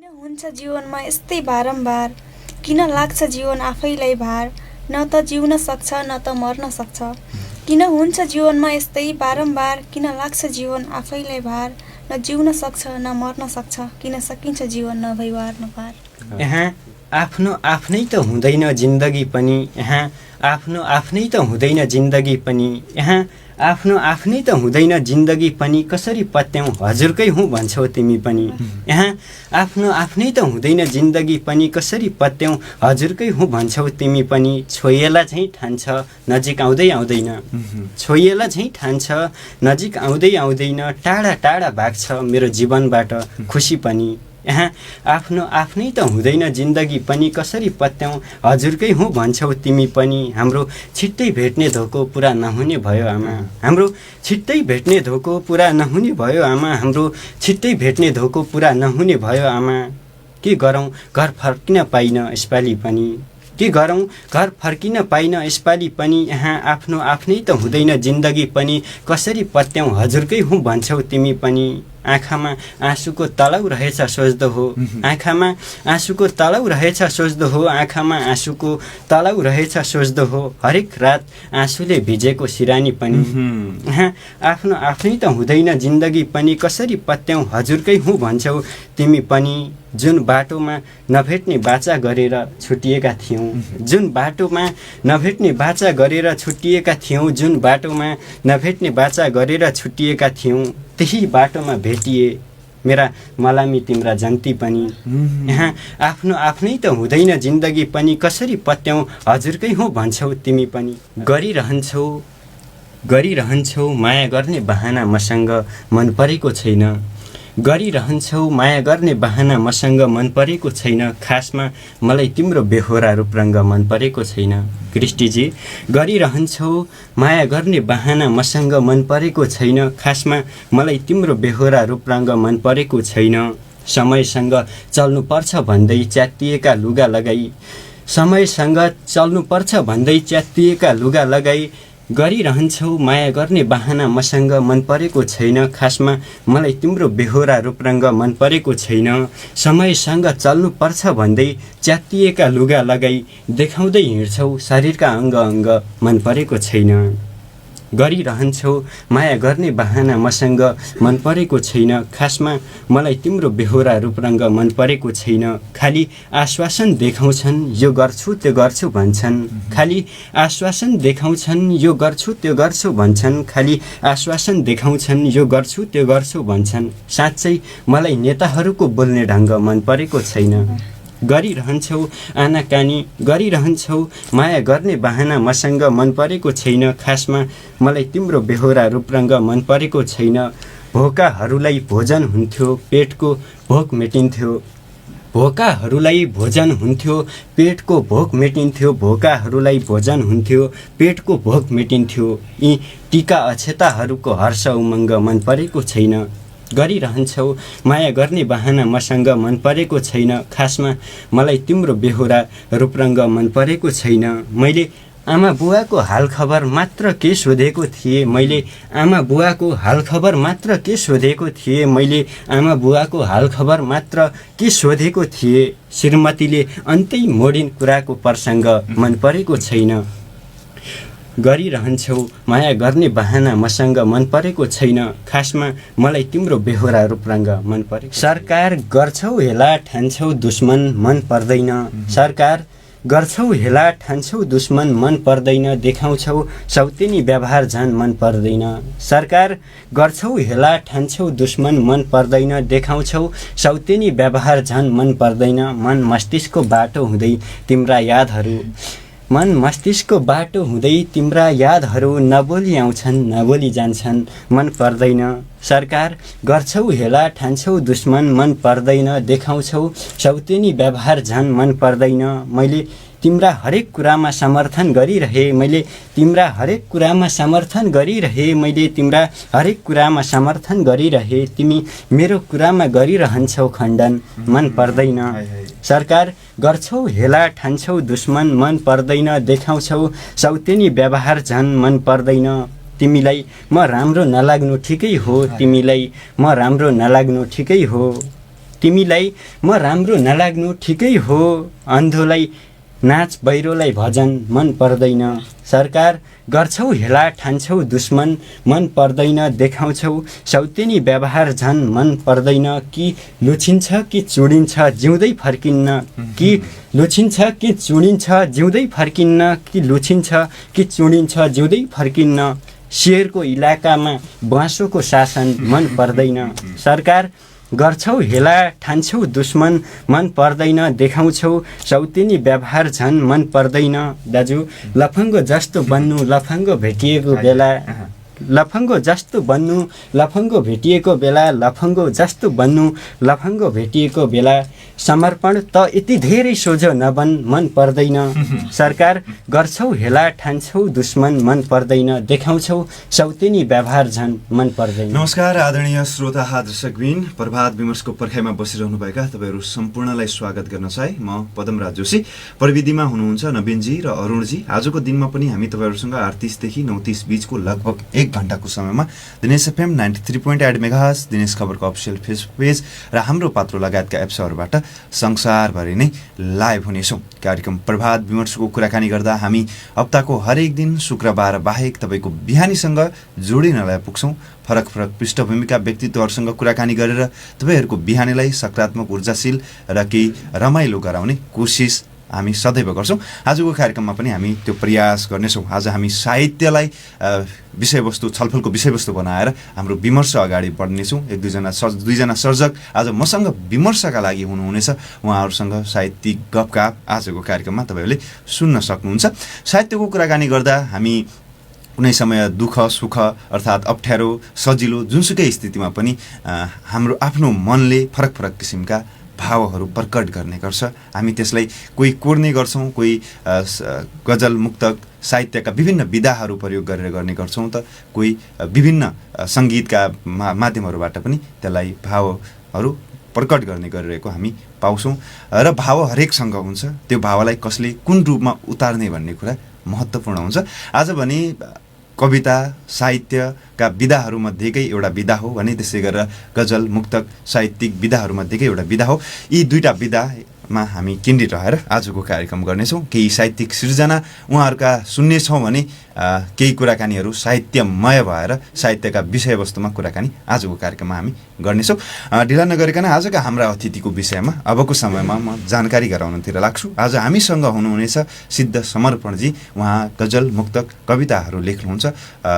हुन्छ जीवनमा यस्तै बारम्बार? किन लाग्छ जीवन आफैलाई भार? न त जिउन सक्छ न त मर्न सक्छ। किन हुन्छ जीवनमा यस्तै बारम्बार? किन लाग्छ जीवन आफैलाई भार? न जिउन सक्छ न मर्न सक्छ। किन सकिन्छ जीवन नभई वार नपार। यहाँ आफ्नो आफ्नै त हुँदैन जिन्दगी पनि, यहाँ आफ्नो आफ्नै त हुँदैन जिन्दगी पनि, यहाँ आफ्नो आफ्नै त हुँदैन जिन्दगी पनि, कसरी पत्याउ हजुरकै हुँ भन्छौ तिमी पनि। यहाँ आफ्नो आफ्नै त हुँदैन जिन्दगी पनि, कसरी पत्याउ हजुरकै हुँ भन्छौ तिमी पनि। छोइएला झैँ ठान्छ नजिक आउँदै आउँदैन, छोइएला झैँ ठान्छ नजिक आउँदै आउँदैन, टाढा टाढा भाग्छ मेरो जीवनबाट खुसी पनि। यहाँ आफ्नो आफ्नै त हुँदैन जिन्दगी पनि, कसरी पत्याउ हजुरकै हुँ भन्छौ तिमी पनि। हाम्रो छिट्टै भेट्ने धोको पुरा नहुने भयो आमा, हाम्रो छिट्टै भेट्ने धोको पुरा नहुने भयो आमा, हाम्रो छिट्टै भेट्ने धोको पुरा नहुने भयो आमा। के गरौँ घर फर्किन पाइन यसपालि पनि, के गरौँ घर फर्किन पाइन यसपालि पनि। यहाँ आफ्नो आफ्नै त हुँदैन जिन्दगी पनि, कसरी पत्याउ हजुरकै हुँ भन्छौ तिमी पनि। आँखामा आँसुको तलाउ रहेछ सोच्दो हो, आँखामा आँसुको तलाउ रहेछ सोच्दो हो, आँखामा आँसुको तलाउ रहेछ सोच्दो हो। हरेक रात आँसुले भिजेको सिरानी पनि। यहाँ आफ्नो आफ्नै त हुँदैन जिन्दगी पनि, कसरी पत्याउ हजुरकै हुँ भन्छौ तिमी पनि। जुन बाटोमा नभेट्ने बाचा गरेर छुटिएका थियौँ, जुन बाटोमा नभेट्ने बाचा गरेर छुटिएका थियौँ, जुन बाटोमा नभेट्ने बाचा गरेर छुटिएका थियौँ, त्यही बाटोमा भेटिए मेरा मलामी तिम्रा जन्ती पनि। यहाँ आफ्नो आफ्नै त हुँदैन जिन्दगी पनि, कसरी पत्याउ हजुरकै हुँ भन्छौ तिमी पनि। गरिरहन्छौ माया गर्ने बहाना मसँग मन परेको छैन, गरिरहन्छौ माया गर्ने बहाना मसँग मन परेको छैन, खासमा मलाई तिम्रो बेहोरा रूपरङ्ग मन परेको छैन। कृष्टिजी, गरिरहन्छौ माया गर्ने बहाना मसँग मन परेको छैन, खासमा मलाई तिम्रो बेहोरा रूपरङ्ग मन परेको छैन। समयसँग चल्नुपर्छ भन्दै च्यातिएका लुगा लगाई, समयसँग चल्नुपर्छ भन्दै च्यातिएका लुगा लगाई, गरिरहन्छौ माया गर्ने बहाना मसँग मन परेको छैन, खासमा मलाई तिम्रो बेहोरा रूपरङ्ग मन परेको छैन। समयसँग चल्नुपर्छ भन्दै च्यातिएका लुगा लगाई, देखाउँदै हिँड्छौ शरीरका अङ्ग अङ्ग मन परेको छैन। गरिरहन्छौ माया गर्ने बहाना मसँग मन परेको छैन, खासमा मलाई तिम्रो बेहोरा रूपरङ्ग मन परेको छैन। खाली आश्वासन देखाउँछन् यो गर्छु त्यो गर्छु भन्छन्, खाली आश्वासन देखाउँछन् यो गर्छु त्यो गर्छु भन्छन्, खाली आश्वासन देखाउँछन् यो गर्छु त्यो गर्छु भन्छन्। साँच्चै मलाई नेताहरूको बोल्ने ढङ्ग मन परेको छैन। गरिरहन्छौ आनाकानी, गरिरहन्छौ माया गर्ने बहाना मसँग मन परेको छैन, खासमा मलाई तिम्रो बेहोरा रूपरङ्ग मन परेको छैन। भोकाहरूलाई भोजन हुन्थ्यो पेटको भोक मेटिन्थ्यो, भोकाहरूलाई भोजन हुन्थ्यो पेटको भोक मेटिन्थ्यो, भोकाहरूलाई भोजन हुन्थ्यो पेटको भोक मेटिन्थ्यो। यी टीका अक्षताहरूको हर्ष उमङ्ग मन परेको छैन। गरिरहन्छौ माया गर्ने बहाना मसँग मन परेको छैन, खासमा मलाई तिम्रो बेहोरा रूपरङ्ग मन परेको छैन। मैले आमा बुवाको हालखबर मात्र के सोधेको थिएँ, मैले आमा बुवाको हालखबर मात्र के सोधेको थिएँ, मैले आमा बुवाको हालखबर मात्र के सोधेको थिएँ। श्रीमतीले अन्तै मोडिन कुराको प्रसङ्ग मन परेको छैन। गरिरहन्छौ माया गर्ने बहाना मसँग मन परेको छैन, खासमा मलाई तिम्रो बेहोरा रूपरङ्ग मन परेको। सरकार गर्छौ हेला ठान्छौ दुश्मन मन पर्दैन, सरकार गर्छौ हेला ठान्छौ दुश्मन मन पर्दैन, देखाउँछौ सौतेनी व्यवहार झन् मन पर्दैन। सरकार गर्छौ हेला ठान्छौ दुश्मन मन पर्दैन, देखाउँछौ सौतेनी व्यवहार झन् मन पर्दैन। मन मस्तिष्कको बाटो हुँदै तिम्रा यादहरू, मन मस्तिष्कको बाटो हुँदै तिम्रा यादहरू नबोली आउँछन् नबोली जान्छन् मन पर्दैन। सरकार गर्छौ हेला ठान्छौ दुश्मन मन पर्दैन, देखाउँछौ सौतेनी व्यवहार झन् मन पर्दैन। मैले तिम्रा हरेक कुरामा समर्थन गरिरहे, मैले तिम्रा हरेक कुरामा समर्थन गरिरहे, मैले तिम्रा हरेक कुरामा समर्थन गरिरहे, तिमी मेरो कुरामा गरिरहन्छौ खण्डन मन पर्दैन। सरकार गर्छौ हेला ठान्छौ दुश्मन मन पर्दैन, देखाउँछौ सौतेनी व्यवहार झन् मन पर्दैन। तिमीलाई म राम्रो नलाग्नु ठिकै हो, तिमीलाई म राम्रो नलाग्नु ठिकै हो। तिमीलाई म राम्रो नलाग्नु ठिकै हो, अन्धोलाई नाच बहिरोलाई भजन मन पर्दैन। सरकार गर्छौ हेला ठान्छौ दुश्मन मन पर्दैन, देखाउँछौ सौतेनी व्यवहार झन् मन पर्दैन। कि लुछिन्छ कि चुडिन्छ जिउँदै फर्किन्न, कि लुछिन्छ कि चुडिन्छ जिउँदै फर्किन्न, कि लुछिन्छ कि चुडिन्छ जिउँदै फर्किन्न। शेरको इलाकामा बाँसोको शासन मन पर्दैन। सरकार गर्छौ हेला ठान्छौ दुश्मन मन पर्दैन, देखाउँछौ सौतेनी व्यवहार झन् मन पर्दैन। दाजु लफङ्गो जस्तो बन्नु लफङ्गो भेटिएको बेला, लफङ्गो जस्तो बन्नु लफङ्गो भेटिएको बेला, लफङ्गो जस्तो बन्नु लफङ्गो भेटिएको बेला। समर्पण त यति धेरै सोझो नबन मन पर्दैन। सरकार गर्छौ हेला ठान्छौ दुश्मन मन पर्दैन, देखाउँछौ सौतेनी व्यवहार झन् मन पर्दैन। नमस्कार आदरणीय श्रोता दर्शकबिन, प्रभात विमर्शको पर्खाइमा बसिरहनुभएका तपाईँहरू सम्पूर्णलाई स्वागत गर्न चाहे। म पदमराज जोशी, प्रविधिमा हुनुहुन्छ नवीनजी र अरुणजी। आजको दिनमा पनि हामी तपाईँहरूसँग 38 देखि 39 बीचको लगभग 1 घण्टाको समयमा दिनेश एफएम 93.8 मेगाहर्ज, दिनेश खबरको अफिसियल फेसबुक पेज र हाम्रो पात्रो लगायतका एप्सहरूबाट संसारभरि नै लाइभ हुनेछौँ। कार्यक्रम प्रभात विमर्शको कुराकानी गर्दा हामी हप्ताको हरेक दिन शुक्रबार बाहेक तपाईँको बिहानीसँग जोडिनलाई पुग्छौँ। फरक फरक पृष्ठभूमिका व्यक्तित्वहरूसँग कुराकानी गरेर तपाईँहरूको बिहानीलाई सकारात्मक ऊर्जाशील र केही रमाइलो गराउने कोसिस हामी सदैव गर्छौँ। आजको कार्यक्रममा पनि हामी त्यो प्रयास गर्नेछौँ। आज हामी साहित्यलाई विषयवस्तु, छलफलको विषयवस्तु बनाएर हाम्रो विमर्श अगाडि बढ्नेछौँ। दुईजना सर्जक आज मसँग विमर्शका लागि हुनुहुनेछ। उहाँहरूसँग साहित्यिक गफगाफ आजको कार्यक्रममा तपाईँहरूले सुन्न सक्नुहुन्छ। साहित्यको कुराकानी गर्दा हामी कुनै समय दुःख सुख अर्थात् अप्ठ्यारो सजिलो जुनसुकै स्थितिमा पनि हाम्रो आफ्नो मनले फरक फरक किसिमका भावहरू प्रकट गर्ने गर्छ। हामी त्यसलाई कोही कोर्ने गर्छौँ, कोही गजल मुक्तक साहित्यका विभिन्न विधाहरू प्रयोग गरेर गर्ने गर्छौँ, त कोही विभिन्न सङ्गीतका माध्यमहरूबाट पनि त्यसलाई भावहरू प्रकट गर्ने गरिरहेको हामी पाउँछौँ। र भाव हरेकसँग हुन्छ, त्यो भावलाई कसले कुन रूपमा उतार्ने भन्ने कुरा महत्त्वपूर्ण हुन्छ। आज भने कविता साहित्यका विधाहरूमध्येकै एउटा विधा हो भने त्यसै गरेर गजल मुक्तक साहित्यिक विधाहरूमध्येकै एउटा विधा हो। यी दुईटा विधामा हामी केन्द्रित रहेर आजको कार्यक्रम गर्नेछौँ। केही साहित्यिक सिर्जना उहाँहरूका सुन्नेछौँ भने केही कुराकानीहरू साहित्यमय भएर साहित्यका विषयवस्तुमा कुराकानी आजको कार्यक्रममा हामी गर्नेछौँ। ढिला नगरिकन आजका हाम्रा अतिथिको विषयमा अबको समयमा म जानकारी गराउनतिर लाग्छु। आज हामीसँग हुनुहुनेछ सिद्ध समर्पणजी। उहाँ गजल मुक्तक कविताहरू लेख्नुहुन्छ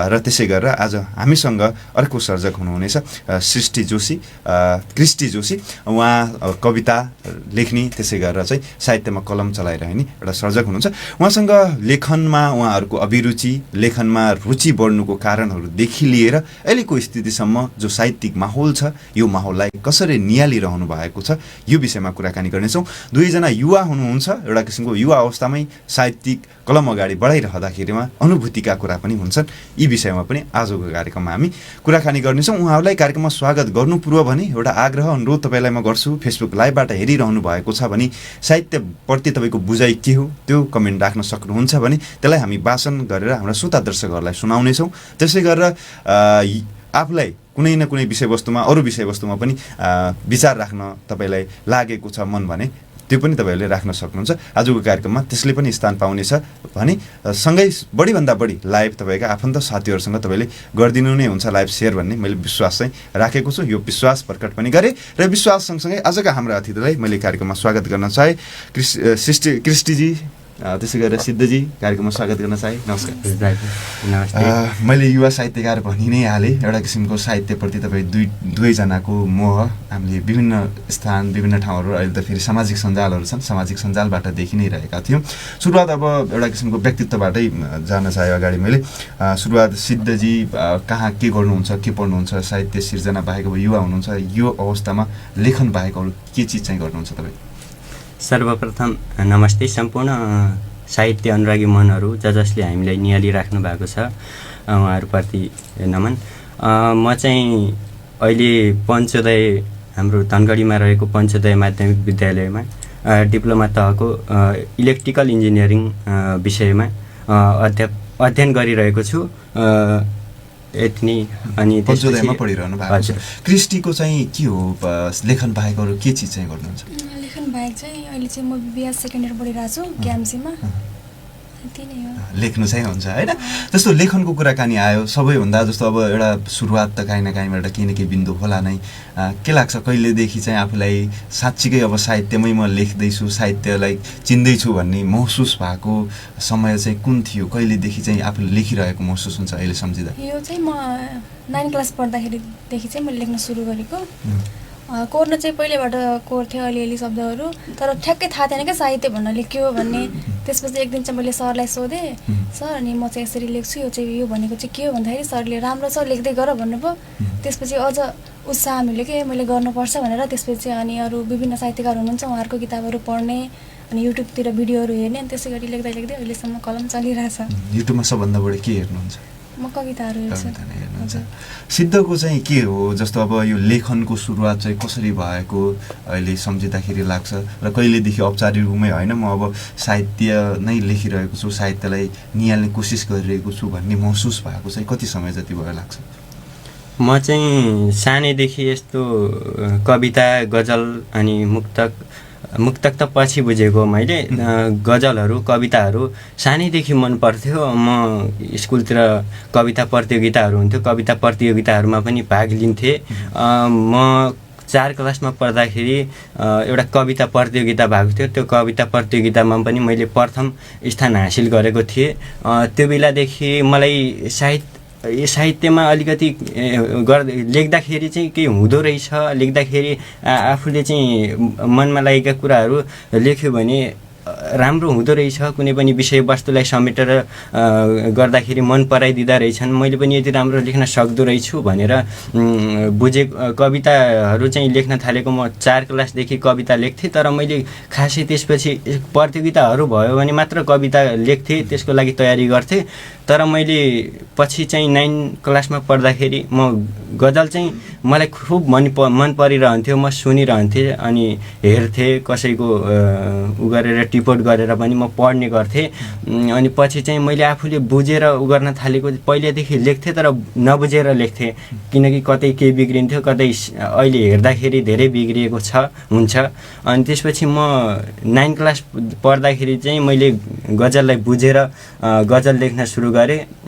र त्यसै गरेर आज हामीसँग अर्को सर्जक हुनुहुनेछ सृष्टि जोशी, कृष्टि जोशी। उहाँ कविता लेख्ने त्यसै गरेर चाहिँ साहित्यमा कलम चलाइरहने एउटा सर्जक हुनुहुन्छ। उहाँसँग लेखनमा उहाँहरूको अभिरुचि, लेखनमा रुचि बढ्नुको कारणहरूदेखि लिएर अहिलेको स्थितिसम्म जो साहित्यिक माहौल छ, यो माहौललाई कसरी नियालिरहनु भएको छ, यो विषयमा कुराकानी गर्नेछौँ। दुईजना युवा हुनुहुन्छ। एउटा किसिमको युवा अवस्थामै साहित्यिक कलम अगाडि बढाइरहँदाखेरिमा अनुभूतिका कुरा पनि हुन्छन्। यी विषयमा पनि आजको कार्यक्रममा हामी कुराकानी गर्नेछौँ। उहाँहरूलाई कार्यक्रममा स्वागत गर्नु पूर्व भने एउटा आग्रह अनुरोध तपाईँलाई म गर्छु। फेसबुक लाइभबाट हेरिरहनु भएको छ भने साहित्यप्रति तपाईँको बुझाइ के हो त्यो कमेन्ट राख्न सक्नुहुन्छ भने त्यसलाई हामी वाचन गरेर हाम्रा श्रोता दर्शकहरूलाई सुनाउनेछौँ। त्यसै गरेर आफूलाई कुनै न कुनै विषयवस्तुमा, अरू विषयवस्तुमा पनि विचार राख्न तपाईँलाई लागेको छ मन भने त्यो पनि तपाईँहरूले राख्न सक्नुहुन्छ। आजको कार्यक्रममा त्यसले पनि स्थान पाउनेछ भने सँगै बढीभन्दा बढी लाइभ तपाईँका आफन्त साथीहरूसँग तपाईँले गरिदिनु नै हुन्छ लाइभ सेयर भन्ने मैले विश्वास चाहिँ राखेको छु। यो विश्वास प्रकट पनि गरेँ र विश्वास सँगसँगै आजका हाम्रा अतिथिलाई मैले कार्यक्रममा स्वागत गर्न चाहे। कृष्टिजी, त्यसै गरेर सिद्धजी कार्यक्रममा स्वागत गर्न चाहे। नमस्कार। नमस्ते। मैले युवा साहित्यकार भनि नै हालेँ। एउटा किसिमको साहित्यप्रति तपाईँ दुवैजनाको मोह हामीले विभिन्न स्थान विभिन्न ठाउँहरू, अहिले त फेरि सामाजिक सञ्जालहरू छन्, सामाजिक सञ्जालबाट देखि नै रहेका थियौँ। सुरुवात अब एउटा किसिमको व्यक्तित्वबाटै जान चाहे अगाडि मैले। सुरुवात सिद्धजी कहाँ के गर्नुहुन्छ, के पढ्नुहुन्छ, साहित्य सिर्जना बाहेक अब युवा हुनुहुन्छ, यो अवस्थामा लेखन बाहेक अरू के चिज चाहिँ गर्नुहुन्छ तपाईँ? सर्वप्रथम नमस्ते सम्पूर्ण साहित्य अनुरागी मनहरू जसले हामीलाई निहालिराख्नु भएको छ, उहाँहरूप्रति नमन। म चाहिँ अहिले पञ्चोदय, हाम्रो धनगढीमा रहेको पञ्चोदय माध्यमिक विद्यालयमा डिप्लोमा तहको इलेक्ट्रिकल इन्जिनियरिङ विषयमा अध्ययन गरिरहेको छु। यति नै। अनि पञ्चोदयमा पढिरहनु भएको छ। हजुर। क्रिस्टीको चाहिँ के हो लेखन बाहेक अरू के चिज चाहिँ गर्नुहुन्छ? लेखन बाहेक चाहिँ अहिले चाहिँ म बिएस सेकेन्ड इयर पढिरहेको छु केएमसीमा। त्यही नै हो। लेख्नु चाहिँ हुन्छ होइन। जस्तो लेखनको कुराकानी आयो सबैभन्दा जस्तो अब एउटा सुरुवात त काहीँ न काहीँबाट केही न केही बिन्दु होला नै। के लाग्छ कहिलेदेखि चाहिँ आफूलाई साँच्चीकै अब साहित्यमै म लेख्दैछु, साहित्यलाई चिन्दैछु भन्ने महसुस भएको समय चाहिँ कुन थियो? कहिलेदेखि चाहिँ आफूले लेखिरहेको महसुस हुन्छ अहिले सम्झिँदा? यो चाहिँ म 9 क्लास पढ्दाखेरिदेखि चाहिँ मैले लेख्न सुरु गरेको। कोर्न चाहिँ पहिलेबाट कोर्थेँ अलिअलि शब्दहरू, तर ठ्याक्कै थाहा थिएन क्या साहित्य भन्नाले के हो भन्ने। त्यसपछि एक दिन चाहिँ मैले सरलाई सोधेँ, सर अनि म चाहिँ यसरी लेख्छु, यो चाहिँ यो भनेको चाहिँ के हो भन्दाखेरि सरले राम्रो छ लेख्दै गर भन्नुभयो। त्यसपछि अझ उत्साह मिल्यो कि मैले गर्नुपर्छ भनेर। त्यसपछि चाहिँ अनि अरू विभिन्न साहित्यकार हुनुहुन्छ उहाँहरूको किताबहरू पढ्ने अनि युट्युबतिर भिडियोहरू हेर्ने अनि त्यसै गरी लेख्दै लेख्दै अहिलेसम्म कलम चलिरहेछ। युट्युबमा सबभन्दा बढी के हेर्नुहुन्छ? म कविताहरू हेर्छु। सिद्धको चाहिँ के हो जस्तो अब यो लेखनको सुरुवात चाहिँ कसरी भएको अहिले सम्झिँदाखेरि लाग्छ र कहिलेदेखि औपचारिक रूपमै होइन म अब साहित्य नै लेखिरहेको छु, साहित्यलाई निहाल्ने कोसिस गरिरहेको छु भन्ने महसुस भएको चाहिँ कति समय जति भयो लाग्छ? म चाहिँ सानैदेखि यस्तो कविता, गजल अनि मुक्तक त पछि बुझेको मैले। गजलहरू, कविताहरू सानैदेखि मन पर्थ्यो। म स्कुलतिर कविता प्रतियोगिताहरू हुन्थ्यो, कविता प्रतियोगिताहरूमा पनि भाग लिन्थेँ। म 4 क्लासमा पढ्दाखेरि एउटा कविता प्रतियोगिता भएको थियो। त्यो कविता प्रतियोगितामा पनि मैले प्रथम स्थान हासिल गरेको थिएँ। त्यो बेलादेखि मलाई साहित्यमा अलिकति लेख्दाखेरि चाहिँ केही हुँदो रहेछ, लेख्दाखेरि आफूले चाहिँ मनमा लागेका कुराहरू लेख्यो भने राम्रो हुँदो रहेछ, कुनै पनि विषयवस्तुलाई समेटेर गर्दाखेरि मन पराइदिँदा रहेछन्, मैले पनि यति राम्रो लेख्न सक्दो रहेछु भनेर कविताहरू चाहिँ लेख्न थालेको। म 4 क्लासदेखि कविता लेख्थेँ, तर मैले खासै त्यसपछि प्रतियोगिताहरू भयो भने मात्र कविता लेख्थेँ, त्यसको लागि तयारी गर्थेँ। तर मैले पछि चाहिँ 9 क्लासमा पढ्दाखेरि म गजल चाहिँ मलाई खुब मन परिरहन्थ्यो। म सुनिरहन्थेँ अनि हेर्थेँ, कसैको उ गरेर टिपोट गरेर पनि म पढ्ने गर्थेँ। अनि पछि चाहिँ मैले आफूले बुझेर उ गर्न थालेको। पहिलेदेखि लेख्थेँ तर नबुझेर लेख्थेँ, किनकि कतै केही बिग्रिन्थ्यो, कतै अहिले हेर्दाखेरि धेरै बिग्रिएको हुन्छ। अनि त्यसपछि म 9 क्लास पढ्दाखेरि चाहिँ मैले गजललाई बुझेर गजल लेख्न सुरु गरेँ।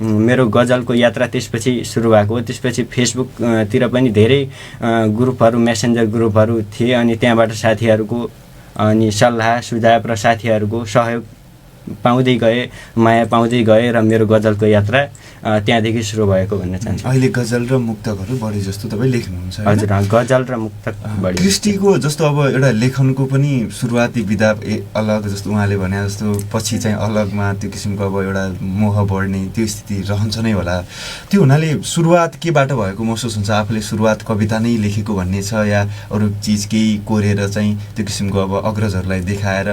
मेरो गजलको यात्रा त्यसपछि सुरु भएको हो। त्यसपछि फेसबुकतिर पनि धेरै ग्रुपहरू, मेसेन्जर ग्रुपहरू थिए अनि त्यहाँबाट साथीहरूको अनि सल्लाह सुझाव र साथीहरूको सहयोग पाउँदै गए, माया पाउँदै गए र मेरो गजलको यात्रा त्यहाँदेखि सुरु भएको भन्न चाहन्छु। अहिले गजल र मुक्तकहरू बढी जस्तो तपाईँ लेख्नुहुन्छ? हजुर, गजल र मुक्तक बढी। क्रिस्टीको जस्तो अब एउटा लेखनको पनि सुरुवाती विधा अलग, जस्तो उहाँले भने जस्तो पछि चाहिँ अलगमा त्यो किसिमको अब एउटा मोह बढ्ने त्यो स्थिति रहन्छ नै होला। त्यो हुनाले सुरुवात केबाट भएको महसुस हुन्छ? आफूले सुरुवात कविता नै लेखेको भन्ने छ या अरू चिज केही कोरेर चाहिँ त्यो किसिमको अब अग्रजहरूलाई देखाएर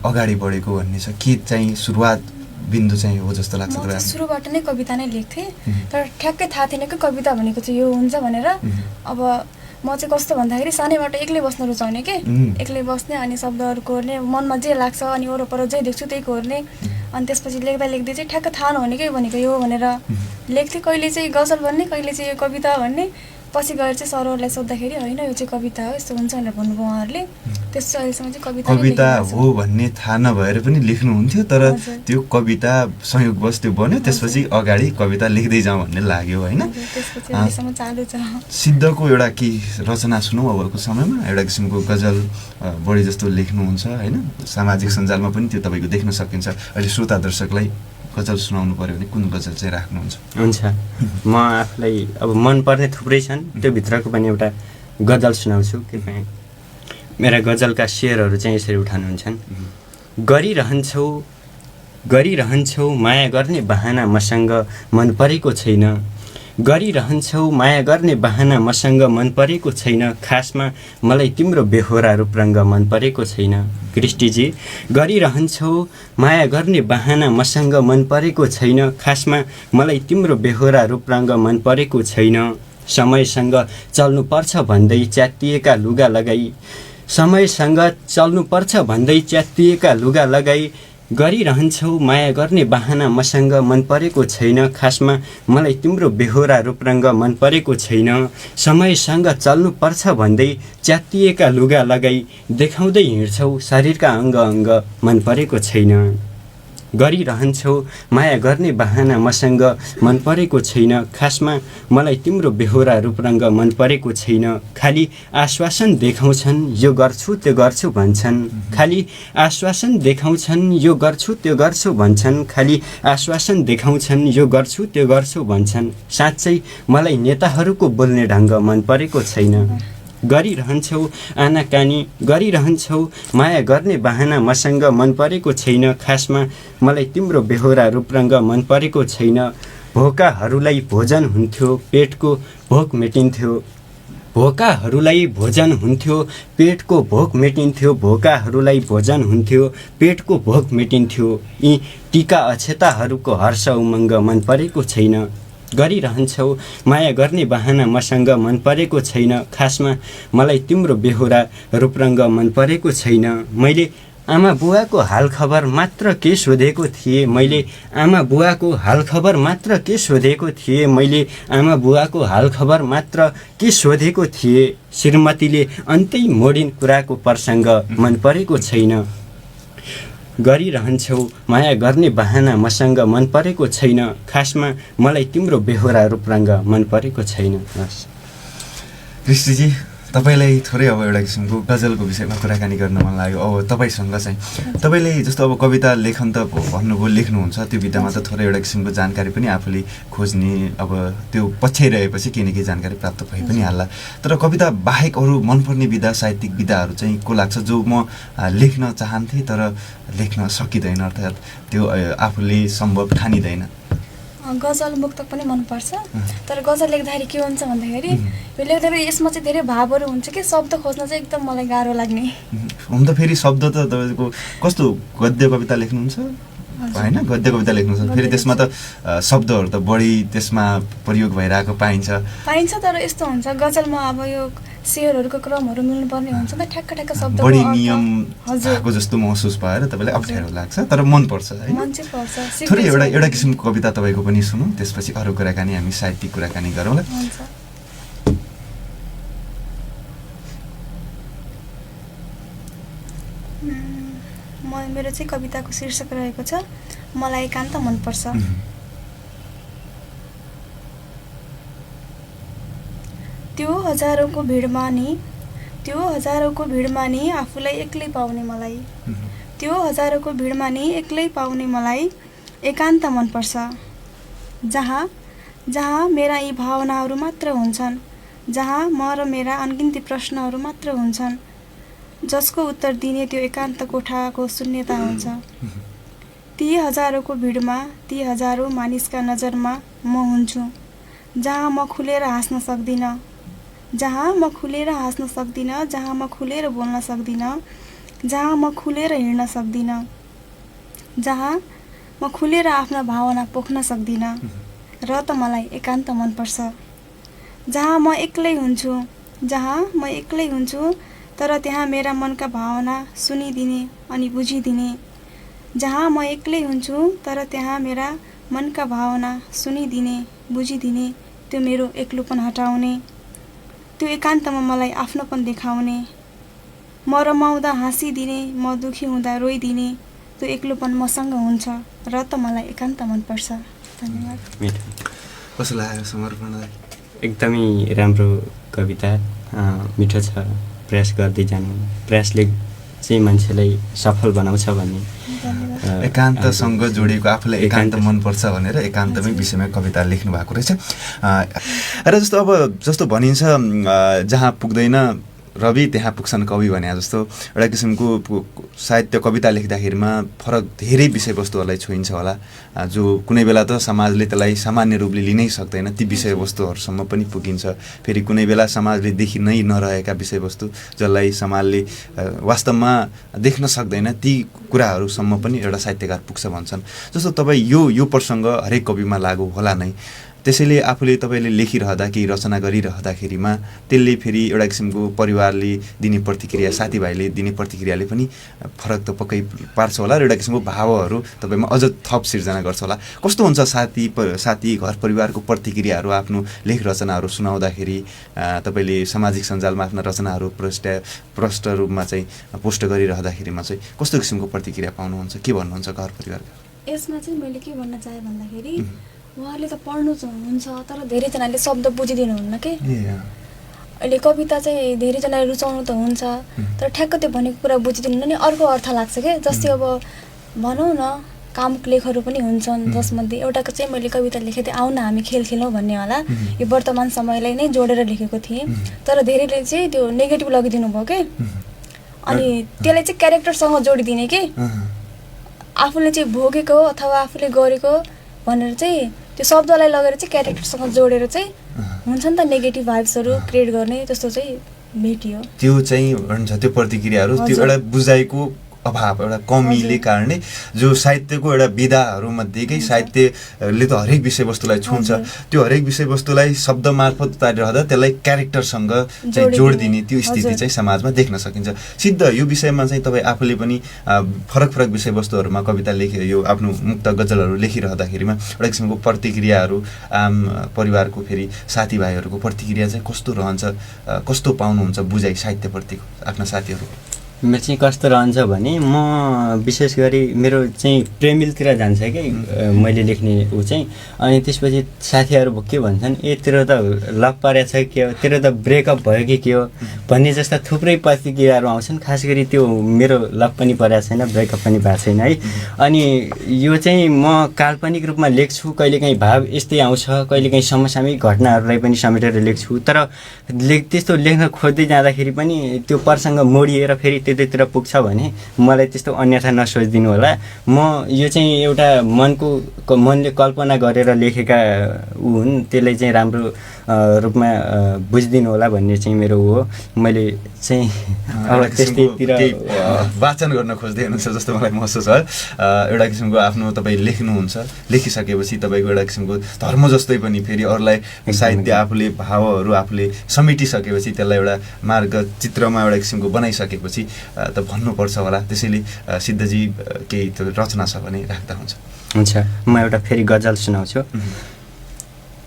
अगाडि बढेको भन्ने छ? के चाहिँ सुरुवात बिन्दु चाहिँ हो जस्तो लाग्छ? म सुरुबाट नै कविता नै लेख्थेँ, तर ठ्याक्कै थाहा थिएन कि कविता भनेको चाहिँ यो हुन्छ भनेर। अब म चाहिँ कस्तो भन्दाखेरि सानैबाट एक्लै बस्न रुचाउने के, एक्लै बस्ने अनि शब्दहरू कोर्ने, मनमा जे लाग्छ अनि वरपर जे देख्छु त्यही कोर्ने। अनि त्यसपछि लेख्दा लेख्दै चाहिँ ठ्याक्क थाहा नहुने के भनेको यो भनेर लेख्थेँ। कहिले चाहिँ गजल भन्ने, कहिले चाहिँ यो कविता भन्ने। पछि गएर चाहिँ सरहरूलाई सोद्धाखेरि होइन यो चाहिँ कविता हो, यस्तो हुन्छ भनेर भन्नुभयो उहाँहरूले। त्यसपछि अहिलेसम्म चाहिँ कविता हो भन्ने थाहा नभएर पनि लेख्नुहुन्थ्यो, तर त्यो कविता संयोगवश त्यो बन्यो, त्यसपछि अगाडि कविता लेख्दै जाउँ भन्ने लाग्यो होइन? त्यसपछि अहिलेसम्म चालु छ। सिद्धको एउटा केही रचना सुनौँ अबको समयमा? एउटा किसिमको गजल बढी जस्तो लेख्नुहुन्छ होइन? सामाजिक सञ्जालमा पनि त्यो तपाईँको देख्न सकिन्छ। अहिले श्रोता दर्शकलाई गजल सुनाउनु पर्यो भने कुन गजल चाहिँ राख्नुहुन्छ? हुन्छ, म आफूलाई अब मनपर्ने थुप्रै छन्, त्यो भित्रको पनि एउटा गजल सुनाउँछु। कृपया मेरा गजलका शेरहरू चाहिँ यसरी उठाउनुहुन्छन्। गरिरहन्छौ माया गर्ने बहाना मसँग मन परेको छैन, गरिरहन्छौ माया गर्ने बहाना मसँग मन परेको छैन, खासमा मलाई तिम्रो बेहोरा रूपरङ्ग मन परेको छैन। क्रिस्टीजी, गरिरहन्छौ माया गर्ने बहाना मसँग मन परेको छैन, खासमा मलाई तिम्रो बेहोरा रूपरङ्ग मन परेको छैन। समयसँग चल्नुपर्छ भन्दै च्यातिएका लुगा लगाई, समयसँग चल्नुपर्छ भन्दै च्यातिएका लुगा लगाई, गरिरहन्छौ माया गर्ने बाहना मसँग मन परेको छैन खासमा मलाई तिम्रो बेहोरा रूपरङ्ग मन परेको छैन समयसँग चल्नुपर्छ भन्दै च्यातिएका लुगा लगाई देखाउँदै हिँड्छौ शरीरका अङ्ग अङ्ग मन परेको छैन गरिरहन्छौ माया गर्ने बाहना मसँग मन परेको छैन खासमा मलाई तिम्रो बेहोरा रूपरङ्ग मन परेको छैन खाली आश्वासन देखाउँछन् यो गर्छु त्यो गर्छु भन्छन् खाली आश्वासन देखाउँछन् यो गर्छु त्यो गर्छु भन्छन् खाली आश्वासन देखाउँछन् यो गर्छु त्यो गर्छु भन्छन् साँच्चै मलाई नेताहरूको बोल्ने ढङ्ग मन परेको छैन गरिरहन्छौ आनाकानी गरिरहन्छौ माया गर्ने बाहना मसँग मन परेको छैन खासमा मलाई तिम्रो बेहोरा रूपरङ्ग मन परेको छैन भोकाहरूलाई भोजन हुन्थ्यो पेटको भोक मेटिन्थ्यो भोकाहरूलाई भोजन हुन्थ्यो पेटको भोक मेटिन्थ्यो भोकाहरूलाई भोजन हुन्थ्यो पेटको भोक मेटिन्थ्यो यी टीका अक्षताहरूको हर्ष उमङ्ग मन परेको छैन गरिरहन्छौ माया गर्ने बाहना मसँग मन परेको छैन खासमा मलाई तिम्रो बेहोरा रूपरङ्ग मन परेको छैन मैले आमा बुवाको हालखबर मात्र के सोधेको थिएँ मैले आमा बुवाको हालखबर मात्र के सोधेको थिएँ मैले आमा बुवाको हालखबर मात्र के सोधेको थिएँ श्रीमतीले अन्तै मोडिन कुराको प्रसङ्ग मन परेको छैन गरिरहन्छौ माया गर्ने बाहना मसँग मन परेको छैन खासमा मलाई तिम्रो बेहोरा रूपरङ्ग मन परेको छैन कृष्णजी तपाईँलाई थोरै अब एउटा किसिमको गजलको विषयमा कुराकानी गर्न मन लाग्यो अब तपाईँसँग चाहिँ तपाईँले जस्तो अब कविता लेखन त भन्नुभयो लेख्नुहुन्छ त्यो विधामा त थोरै एउटा किसिमको जानकारी पनि आफूले खोज्ने अब त्यो पछ्याइरहेपछि केही न केही जानकारी प्राप्त भइ पनि हाल्ला तर कविता बाहेक अरू मनपर्ने विधा साहित्यिक विधाहरू चाहिँ को लाग्छ जो म लेख्न चाहन्थेँ तर लेख्न सकिँदैन अर्थात् त्यो आफूले सम्भव ठानिँदैन गजल मुक्तक पनि मनपर्छ तर गजल लेख्दाखेरि के हुन्छ भन्दाखेरि यो लेख्दाखेरि यसमा चाहिँ धेरै भावहरू हुन्छ कि शब्द खोज्न चाहिँ एकदम मलाई गाह्रो लाग्ने हुन त फेरि शब्द त तपाईँको कस्तो गद्य कविता लेख्नुहुन्छ होइन गद्य कविता लेख्नुहुन्छ फेरि त्यसमा त शब्दहरू त बढी त्यसमा प्रयोग भइरहेको पाइन्छ तर यस्तो हुन्छ गजलमा अब यो शेरहरूको क्रमहरू मिल्नुपर्ने हुन्छ नि ठ्याक्क ठ्याक्क शब्द बढी नियम भएको जस्तो महसुस भएर तपाईँलाई अप्ठ्यारो लाग्छ तर मनपर्छ है थोरै एउटा किसिमको कविता तपाईँको पनि सुनौँ त्यसपछि अरू कुराकानी हामी साहित्यिक कुराकानी गरौँला मेरो चाहिँ कविताको शीर्षक रहेको छ मलाई एकान्त मनपर्छ त्यो हजारौँको भिडमा नि आफूलाई एक्लै पाउने मलाई त्यो हजारौँको भिडमा नि एक्लै पाउने मलाई एकान्त मनपर्छ जहाँ मेरा यी भावनाहरू मात्र हुन्छन् जहाँ म र मेरा अनगिन्ती प्रश्नहरू मात्र हुन्छन् जसको उत्तर दिने त्यो एकान्त कोठाको शून्यता हुन्छ ती हजारौँको भिडमा ती हजारौँ मानिसका नजरमा म हुन्छु जहाँ म खुलेर हाँस्न सक्दिनँ जहाँ म खुलेर बोल्न सक्दिनँ जहाँ म खुलेर हिँड्न सक्दिनँ जहाँ म खुलेर आफ्ना भावना पोख्न सक्दिनँ र त मलाई एकान्त मनपर्छ जहाँ म एक्लै हुन्छु तर त्यहाँ मेरा मनका भावना सुनिदिने अनि बुझिदिने जहाँ म एक्लै हुन्छु तर त्यहाँ मेरा मनका भावना सुनिदिने बुझिदिने त्यो मेरो एक्लोपन हटाउने त्यो एकान्तमा मलाई आफ्नोपन देखाउने म रमाउँदा हाँसिदिने म दुखी हुँदा रोइदिने त्यो एक्लोपन मसँग हुन्छ र त मलाई एकान्त मनपर्छ धन्यवाद कस्तो लाग्यो समर्पणलाई एकदमै राम्रो कविता मिठो छ प्रयास गर्दै जानु प्रयासले चाहिँ मान्छेलाई सफल बनाउँछ भन्ने एकान्तसँग जोडिएको आफूलाई एकान्त मनपर्छ भनेर एकान्तमै विषयमा कविता लेख्नु भएको रहेछ र जस्तो भनिन्छ जहाँ पुग्दैन रवि त्यहाँ पुग्छन् कवि भने जस्तो एउटा किसिमको साहित्य कविता लेख्दाखेरिमा फरक धेरै विषयवस्तुहरूलाई छोइन्छ होला जो कुनै बेला त समाजले त्यसलाई सामान्य रूपले लिनै सक्दैन ती विषयवस्तुहरूसम्म पनि पुगिन्छ फेरि कुनै बेला समाजले देखि नै नरहेका विषयवस्तु जसलाई समाजले वास्तवमा देख्न सक्दैन ती कुराहरूसम्म पनि एउटा साहित्यकार पुग्छ भन्छन् जस्तो तपाईँ यो प्रसङ्ग हरेक कविमा लागु होला नै त्यसैले आफूले तपाईँले लेखिरहँदा केही रचना गरिरहँदाखेरिमा त्यसले फेरि एउटा किसिमको परिवारले दिने प्रतिक्रिया, साथीभाइले दिने प्रतिक्रियाले पनि फरक त पक्कै पार्छ होला र एउटा किसिमको भावहरू तपाईँमा अझ थप सिर्जना गर्छ होला। कस्तो हुन्छ साथी घर परिवारको प्रतिक्रियाहरू आफ्नो लेख रचनाहरू सुनाउँदाखेरि? तपाईँले सामाजिक सञ्जालमा आफ्ना रचनाहरू प्रष्ट रूपमा चाहिँ पोस्ट गरिरहँदाखेरिमा चाहिँ कस्तो किसिमको प्रतिक्रिया पाउनुहुन्छ? के भन्नुहुन्छ घर परिवारका? यसमा चाहिँ मैले के भन्न चाहेँ भन्दाखेरि उहाँहरूले त पढ्नु हुन्छ तर धेरैजनाले शब्द बुझिदिनुहुन्न के। अहिले कविता चाहिँ धेरैजनाले रुचाउनु त हुन्छ तर ठ्याक्क त्यो भनेको कुरा बुझिदिनुहुन्न नि अर्को अर्थ लाग्छ क्या। जस्तै अब भनौँ न कामुक लेखहरू पनि हुन्छन् जसमध्ये एउटाको चाहिँ मैले कविता लेखेको थिएँ, आउन हामी खेल खेलौँ भन्ने होला। यो वर्तमान समयलाई नै जोडेर लेखेको थिएँ तर धेरैले चाहिँ त्यो नेगेटिभ लगिदिनु भयो के। अनि त्यसलाई चाहिँ क्यारेक्टरसँग जोडिदिने के, आफूले चाहिँ भोगेको अथवा आफूले गरेको भनेर चाहिँ त्यो शब्दलाई लगेर चाहिँ क्यारेक्टरसँग जोडेर चाहिँ हुन्छ नि त नेगेटिभ भाइब्सहरू क्रिएट गर्ने त्यस्तो चाहिँ भेटियो। त्यो चाहिँ भन्छ त्यो प्रतिक्रियाहरू त्यो एउटा बुझाइको अभाव, एउटा कमीले कारणले जो साहित्यको एउटा विधाहरूमध्येकै साहित्यले त हरेक विषयवस्तुलाई छुन्छ, त्यो हरेक विषयवस्तुलाई शब्द मार्फत उतारिरहँदा त्यसलाई क्यारेक्टरसँग चाहिँ जोड दिने त्यो स्थिति चाहिँ समाजमा देख्न सकिन्छ। सिद्ध यो विषयमा चाहिँ तपाईँ आफूले पनि फरक फरक विषयवस्तुहरूमा कविता यो आफ्नो मुक्त गजलहरू लेखिरहँदाखेरिमा एउटा किसिमको प्रतिक्रियाहरू आम परिवारको फेरि साथीभाइहरूको प्रतिक्रिया चाहिँ कस्तो रहन्छ, कस्तो पाउनुहुन्छ बुझाइ साहित्यप्रतिको आफ्ना साथीहरू? मेरो चाहिँ कस्तो रहन्छ भने म विशेष गरी मेरो चाहिँ प्रेमिलतिर जान्छ कि मैले लेख्ने ऊ चाहिँ। अनि त्यसपछि साथीहरू के भन्छन्, ए तेरो त लभ परेछ के हो, तेरो त ब्रेकअप भयो कि के हो भन्ने जस्ता थुप्रै प्रतिक्रियाहरू आउँछन्। खास गरी त्यो मेरो लभ पनि परेको छैन, ब्रेकअप पनि भएको छैन है। अनि यो चाहिँ म काल्पनिक रूपमा लेख्छु, कहिलेकाहीँ भाव यस्तै आउँछ, कहिलेकाहीँ समसामयिक घटनाहरूलाई पनि समेटेर लेख्छु। तर त्यस्तो लेख्न खोज्दै जाँदाखेरि पनि त्यो प्रसङ्ग मोडिएर फेरि त्यतैतिर पुग्छ भने मलाई त्यस्तो अन्यथा नसोचिदिनु होला। म यो चाहिँ एउटा मनले कल्पना गरेर लेखेका हुन्, त्यसलाई चाहिँ राम्रो रूपमा बुझिदिनु होला भन्ने चाहिँ मेरो हो। मैले चाहिँ अब त्यस्तैतिर वाचन गर्न खोज्दै हुनुहुन्छ जस्तो मलाई महसुस भयो। एउटा किसिमको आफ्नो तपाईँ लेख्नुहुन्छ, लेखिसकेपछि तपाईँको एउटा किसिमको धर्म जस्तै पनि फेरि अरूलाई साहित्य आफूले भावहरू आफूले समेटिसकेपछि त्यसलाई एउटा मार्ग चित्रमा एउटा किसिमको बनाइसकेपछि त भन्नुपर्छ होला। त्यसैले सिद्धजी केही रचना छ भने राख्दा हुन्छ। हुन्छ, म एउटा फेरि गजल सुनाउँछु।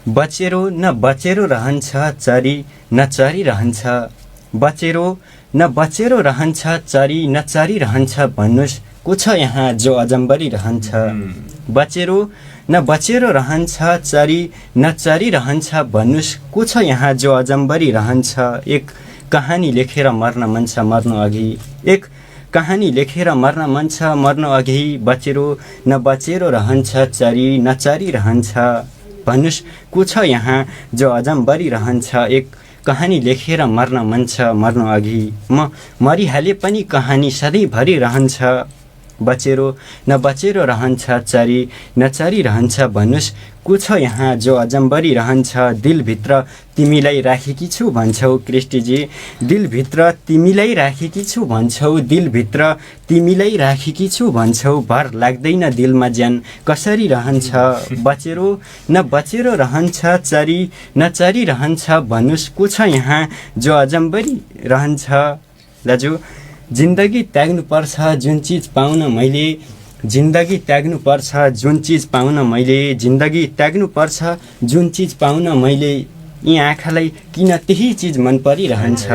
बचेरो न बचेरो रहन्छ चरी न चरी रहन्छ, बचेरो न बचेरो रहन्छ चरी न चरी रहन्छ भन्नुस् को छ यहाँ जो अजम्बरी रहन्छ। बचेरो न बचेरो रहन्छ चरी न चरी रहन्छ भन्नुस् को छ यहाँ जो अजम्बरी रहन्छ। एक कहानी लेखेर मर्न मन छ मर्नु अघि, एक कहानी लेखेर मर्न मन छ मर्नु अघि, बचेरो न बचेरो रहन्छ चरी न चरी रहन्छ भन्नुस् को छ यहाँ जो अजम्बरी रहन्छ। एक कहानी लेखेर मर्न मन छ मर्नु अघि, म मरिहाले पनि कहानी सधैँभरि रहन्छ। बचेरो न बचेरो रहन्छ चरी न चरी रहन्छ भन्नुस् को छ यहाँ जो अजम्बरी रहन्छ। दिलभित्र तिमीलाई राखेकी छु भन्छौ कृष्टिजी, दिलभित्र तिमीलाई राखेकी छु भन्छौ, दिलभित्र तिमीलाई राखेकी छु भन्छौ, भर लाग्दैन दिलमा ज्यान कसरी रहन्छ। बचेरो न बचेरो रहन्छ चरी न चरी रहन्छ भन्नुस् को छ यहाँ जो अजम्बरी रहन्छ। दाजु, जिन्दगी त्याग्नुपर्छ जुन चिज पाउन मैले, जिन्दगी त्याग्नुपर्छ जुन चिज पाउन मैले, जिन्दगी त्याग्नुपर्छ जुन चिज पाउन मैले, यी आँखालाई किन त्यही चिज मन परिरहन्छ।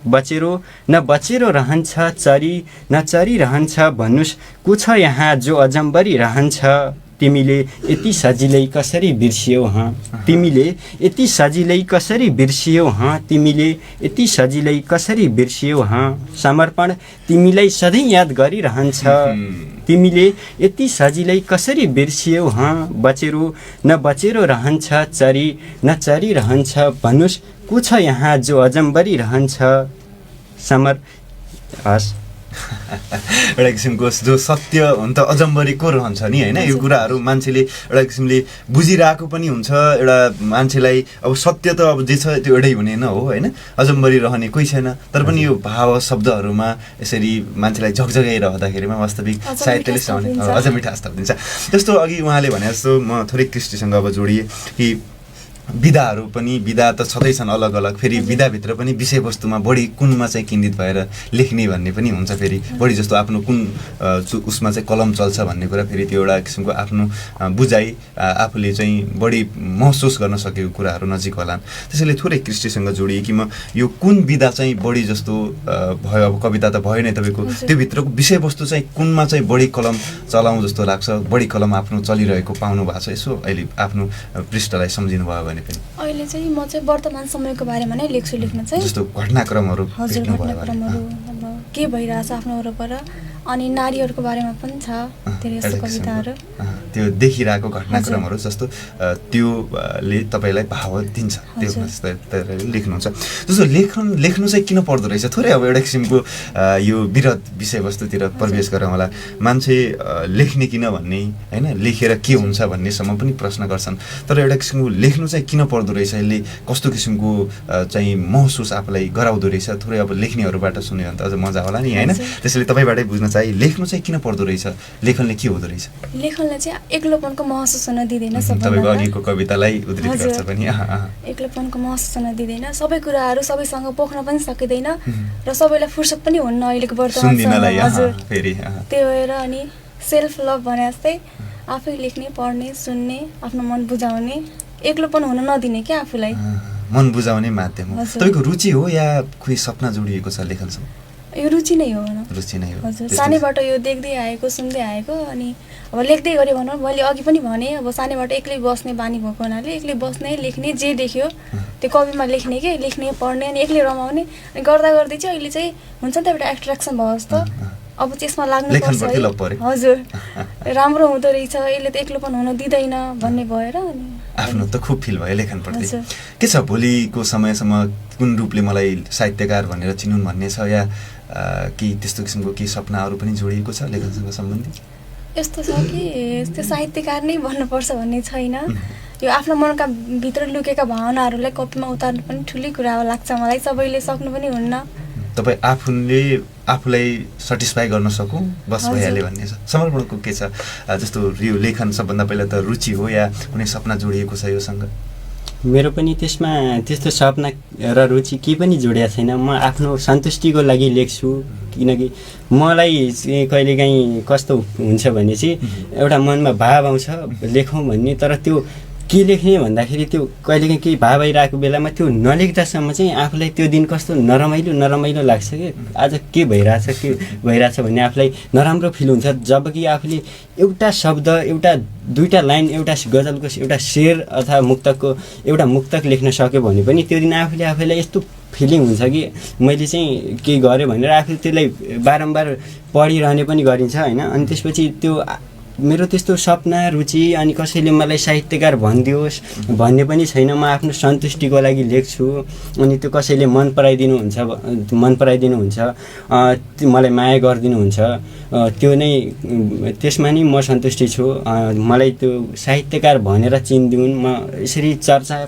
बचेरो न बचेरो रहन्छ चरी न चरी रहन्छ भन्नुस् को छ यहाँ जो अजम्बरी रहन्छ। तिमीले यति सजिलै कसरी बिर्सियौ हँ, तिमीले यति सजिलै कसरी बिर्सियौ हँ, तिमीले यति सजिलै कसरी बिर्सियौ हँ। समर्पण तिमीलाई सधैँ याद गरिरहन्छ, तिमीले यति सजिलै कसरी बिर्सियौ हँ। बचेरो न बचेरो रहन्छ चरी न चरी रहन्छ भन्नुस् को छ यहाँ जो अजम्बरी रहन्छ। समर हस् एउटा किसिमको जो सत्य हुन त अजम्बरी को रहन्छ नि होइन। यो कुराहरू मान्छेले एउटा किसिमले बुझिरहेको पनि हुन्छ। एउटा मान्छेलाई अब सत्य त अब जे छ त्यो एउटै हुने न हो होइन, अजम्बरी रहने कोही छैन। तर पनि यो भाव शब्दहरूमा यसरी मान्छेलाई झकझगाइरहँदाखेरिमा वास्तविक साहित्यले अझ मिठास थपिदिन्छ। जस्तो अघि उहाँले भने जस्तो म थोरै कृष्टिसँग अब जोडिएँ कि विधाहरू पनि विधा त छँदैछन् अलग अलग, फेरि विधाभित्र पनि विषयवस्तुमा बढी कुनमा चाहिँ केन्द्रित भएर लेख्ने भन्ने पनि हुन्छ, फेरि बढी जस्तो आफ्नो कुन उसमा चाहिँ कलम चल्छ भन्ने कुरा, फेरि त्यो एउटा किसिमको आफ्नो बुझाइ आफूले चाहिँ बढी महसुस गर्न सकेको कुराहरू नजिक होलान्। त्यसैले थोरै कृष्टिसँग जोडिए कि म यो कुन विधा चाहिँ बढी जस्तो भयो, अब कविता त भयो नै तपाईँको, त्यो भित्रको विषयवस्तु चाहिँ कुनमा चाहिँ बढी कलम चलाउँ जस्तो लाग्छ, बढी कलम आफ्नो चलिरहेको पाउनु भएको छ, यसो अहिले आफ्नो पृष्ठलाई सम्झिनु भयो भने पनि? अहिले चाहिँ म चाहिँ वर्तमान समयको बारेमा नै लेख्न चाहिँ, जस्तो घटनाक्रमहरू हजुर, घटनाक्रमहरू अब के भइरहेछ आफ्नो वरपर, अनि नारीहरूको बारेमा पनि छ धेरै यस्तो कविताहरू, त्यो देखिरहेको घटनाक्रमहरू जस्तो त्योले तपाईँलाई भाव दिन्छ, त्यो लेख्नुहुन्छ। जस्तो लेख्नु चाहिँ किन पर्दो रहेछ? थोरै अब एउटा किसिमको यो विरत विषयवस्तुतिर प्रवेश गरौँ होला। मान्छे लेख्ने किन भन्ने होइन, लेखेर के हुन्छ भन्नेसम्म पनि प्रश्न गर्छन्, तर एउटा किसिमको लेख्नु चाहिँ किन पर्दो रहेछ, यसले कस्तो किसिमको चाहिँ महसुस आफूलाई गराउँदो रहेछ? थोरै अब लेख्नेहरूबाट सुन्यो भने त अझ मजा होला नि होइन, त्यसैले तपाईँबाटै बुझ्न चाहिँ लेख्नु चाहिँ किन पर्दो रहेछ, लेखनले के हुँदो रहेछ? लेखनले चाहिँ एक्लोपनको महसुस हुन दिँदैन, तपाईँको अघिको कवितालाई उद्धृत गर्छ पनि, एक्लोपनको महसुस हुन दिँदैन, सबै कुराहरू सबैसँग पोख्न पनि सकिँदैन र सबैलाई फुर्सद पनि हुन्न अहिलेको वर्तमान समयमा, हजुर त्यो भएर अनि सेल्फ लभ भने जस्तै आफै लेख्ने, पढ्ने, सुन्ने, आफ्नो मन बुझाउने, एक्लोपन हुन नदिने क्या आफूलाई, मन बुझाउने माध्यम हो। तपाईँको रुचि हो या कोही सपना जोडिएको छ लेखनसँग? यो रुचि नै हो भनौँ, रुचि नै हो, हजुर, सानैबाट यो देख्दै आएको, सुन्दै आएको, अनि अब लेख्दै गरेँ भनौँ, मैले अघि पनि भनेँ अब सानैबाट एक्लै बस्ने बानी भएको हुनाले एक्लै बस्ने, लेख्ने, जे देख्यो त्यो कविमा लेख्ने के, लेख्ने, पढ्ने, अनि एक्लै रमाउने, अनि गर्दा गर्दै चाहिँ अहिले चाहिँ हुन्छ नि त एउटा एट्र्याक्सन भयो जस्तो, अब त्यसमा लाग्नुपर्छ है, हजुर, राम्रो हुँदो रहेछ, यसले त एक्लोपन हुन दिँदैन भन्ने भएर अनि आफ्नो त खुब फिल भयो लेखनप्रति। के छ भोलिको समयसम्म कुन रूपले मलाई साहित्यकार भनेर चिनुन् भन्ने छ, या केही त्यस्तो किसिमको केही सपनाहरू पनि जोडिएको छ लेखनसँग सम्बन्धित? यस्तो छ कि त्यो साहित्यकार नै भन्नुपर्छ भन्ने छैन, यो आफ्नो मनका भित्र लुकेका भावनाहरूलाई कपीमा उतार्नु पनि ठुलै कुरा हो लाग्छ मलाई, सबैले सक्नु पनि हुन्न, तपाईँ आफूलाई सेटिस्फाई गर्न सकौँ बस भइहाल्यो भन्ने छ। समर्पणको के छ? जस्तो यो लेखन सबभन्दा पहिला त रुचि हो या कुनै सपना जोडिएको छ योसँग? मेरो पनि त्यसमा त्यस्तो सपना र रुचि केही पनि जोडिएको छैन, म आफ्नो सन्तुष्टिको लागि लेख्छु, किनकि मलाई कहिलेकाहीँ कस्तो हुन्छ भने चाहिँ एउटा मनमा भाव आउँछ लेखौँ भन्ने, तर त्यो के लेख्ने भन्दाखेरि त्यो कहिलेकाहीँ केही भाव आइरहेको बेलामा त्यो नलेख्दासम्म चाहिँ आफूलाई त्यो दिन कस्तो नरमाइलो लाग्छ कि आज के भइरहेछ भन्ने आफूलाई नराम्रो फिल हुन्छ। जबकि आफूले एउटा शब्द, एउटा दुईवटा लाइन, एउटा गजलको एउटा शेर अथवा एउटा मुक्तक लेख्न सक्यो भने पनि त्यो दिन आफूलाई यस्तो फिलिङ हुन्छ कि मैले चाहिँ के गरेँ भनेर आफूले त्यसलाई बारम्बार पढिरहने पनि गरिन्छ होइन। अनि त्यसपछि त्यो मेरो त्यस्तो सपना रुचि अनि कसैले मलाई साहित्यकार भनिदियोस् भन्ने पनि छैन, म आफ्नो सन्तुष्टिको लागि लेख्छु। अनि त्यो कसैले मन पराइदिनुहुन्छ मलाई माया गरिदिनुहुन्छ, त्यो नै त्यसमा नै म सन्तुष्टि छु। मलाई त्यो साहित्यकार भनेर चिनिदिउन्, म यसरी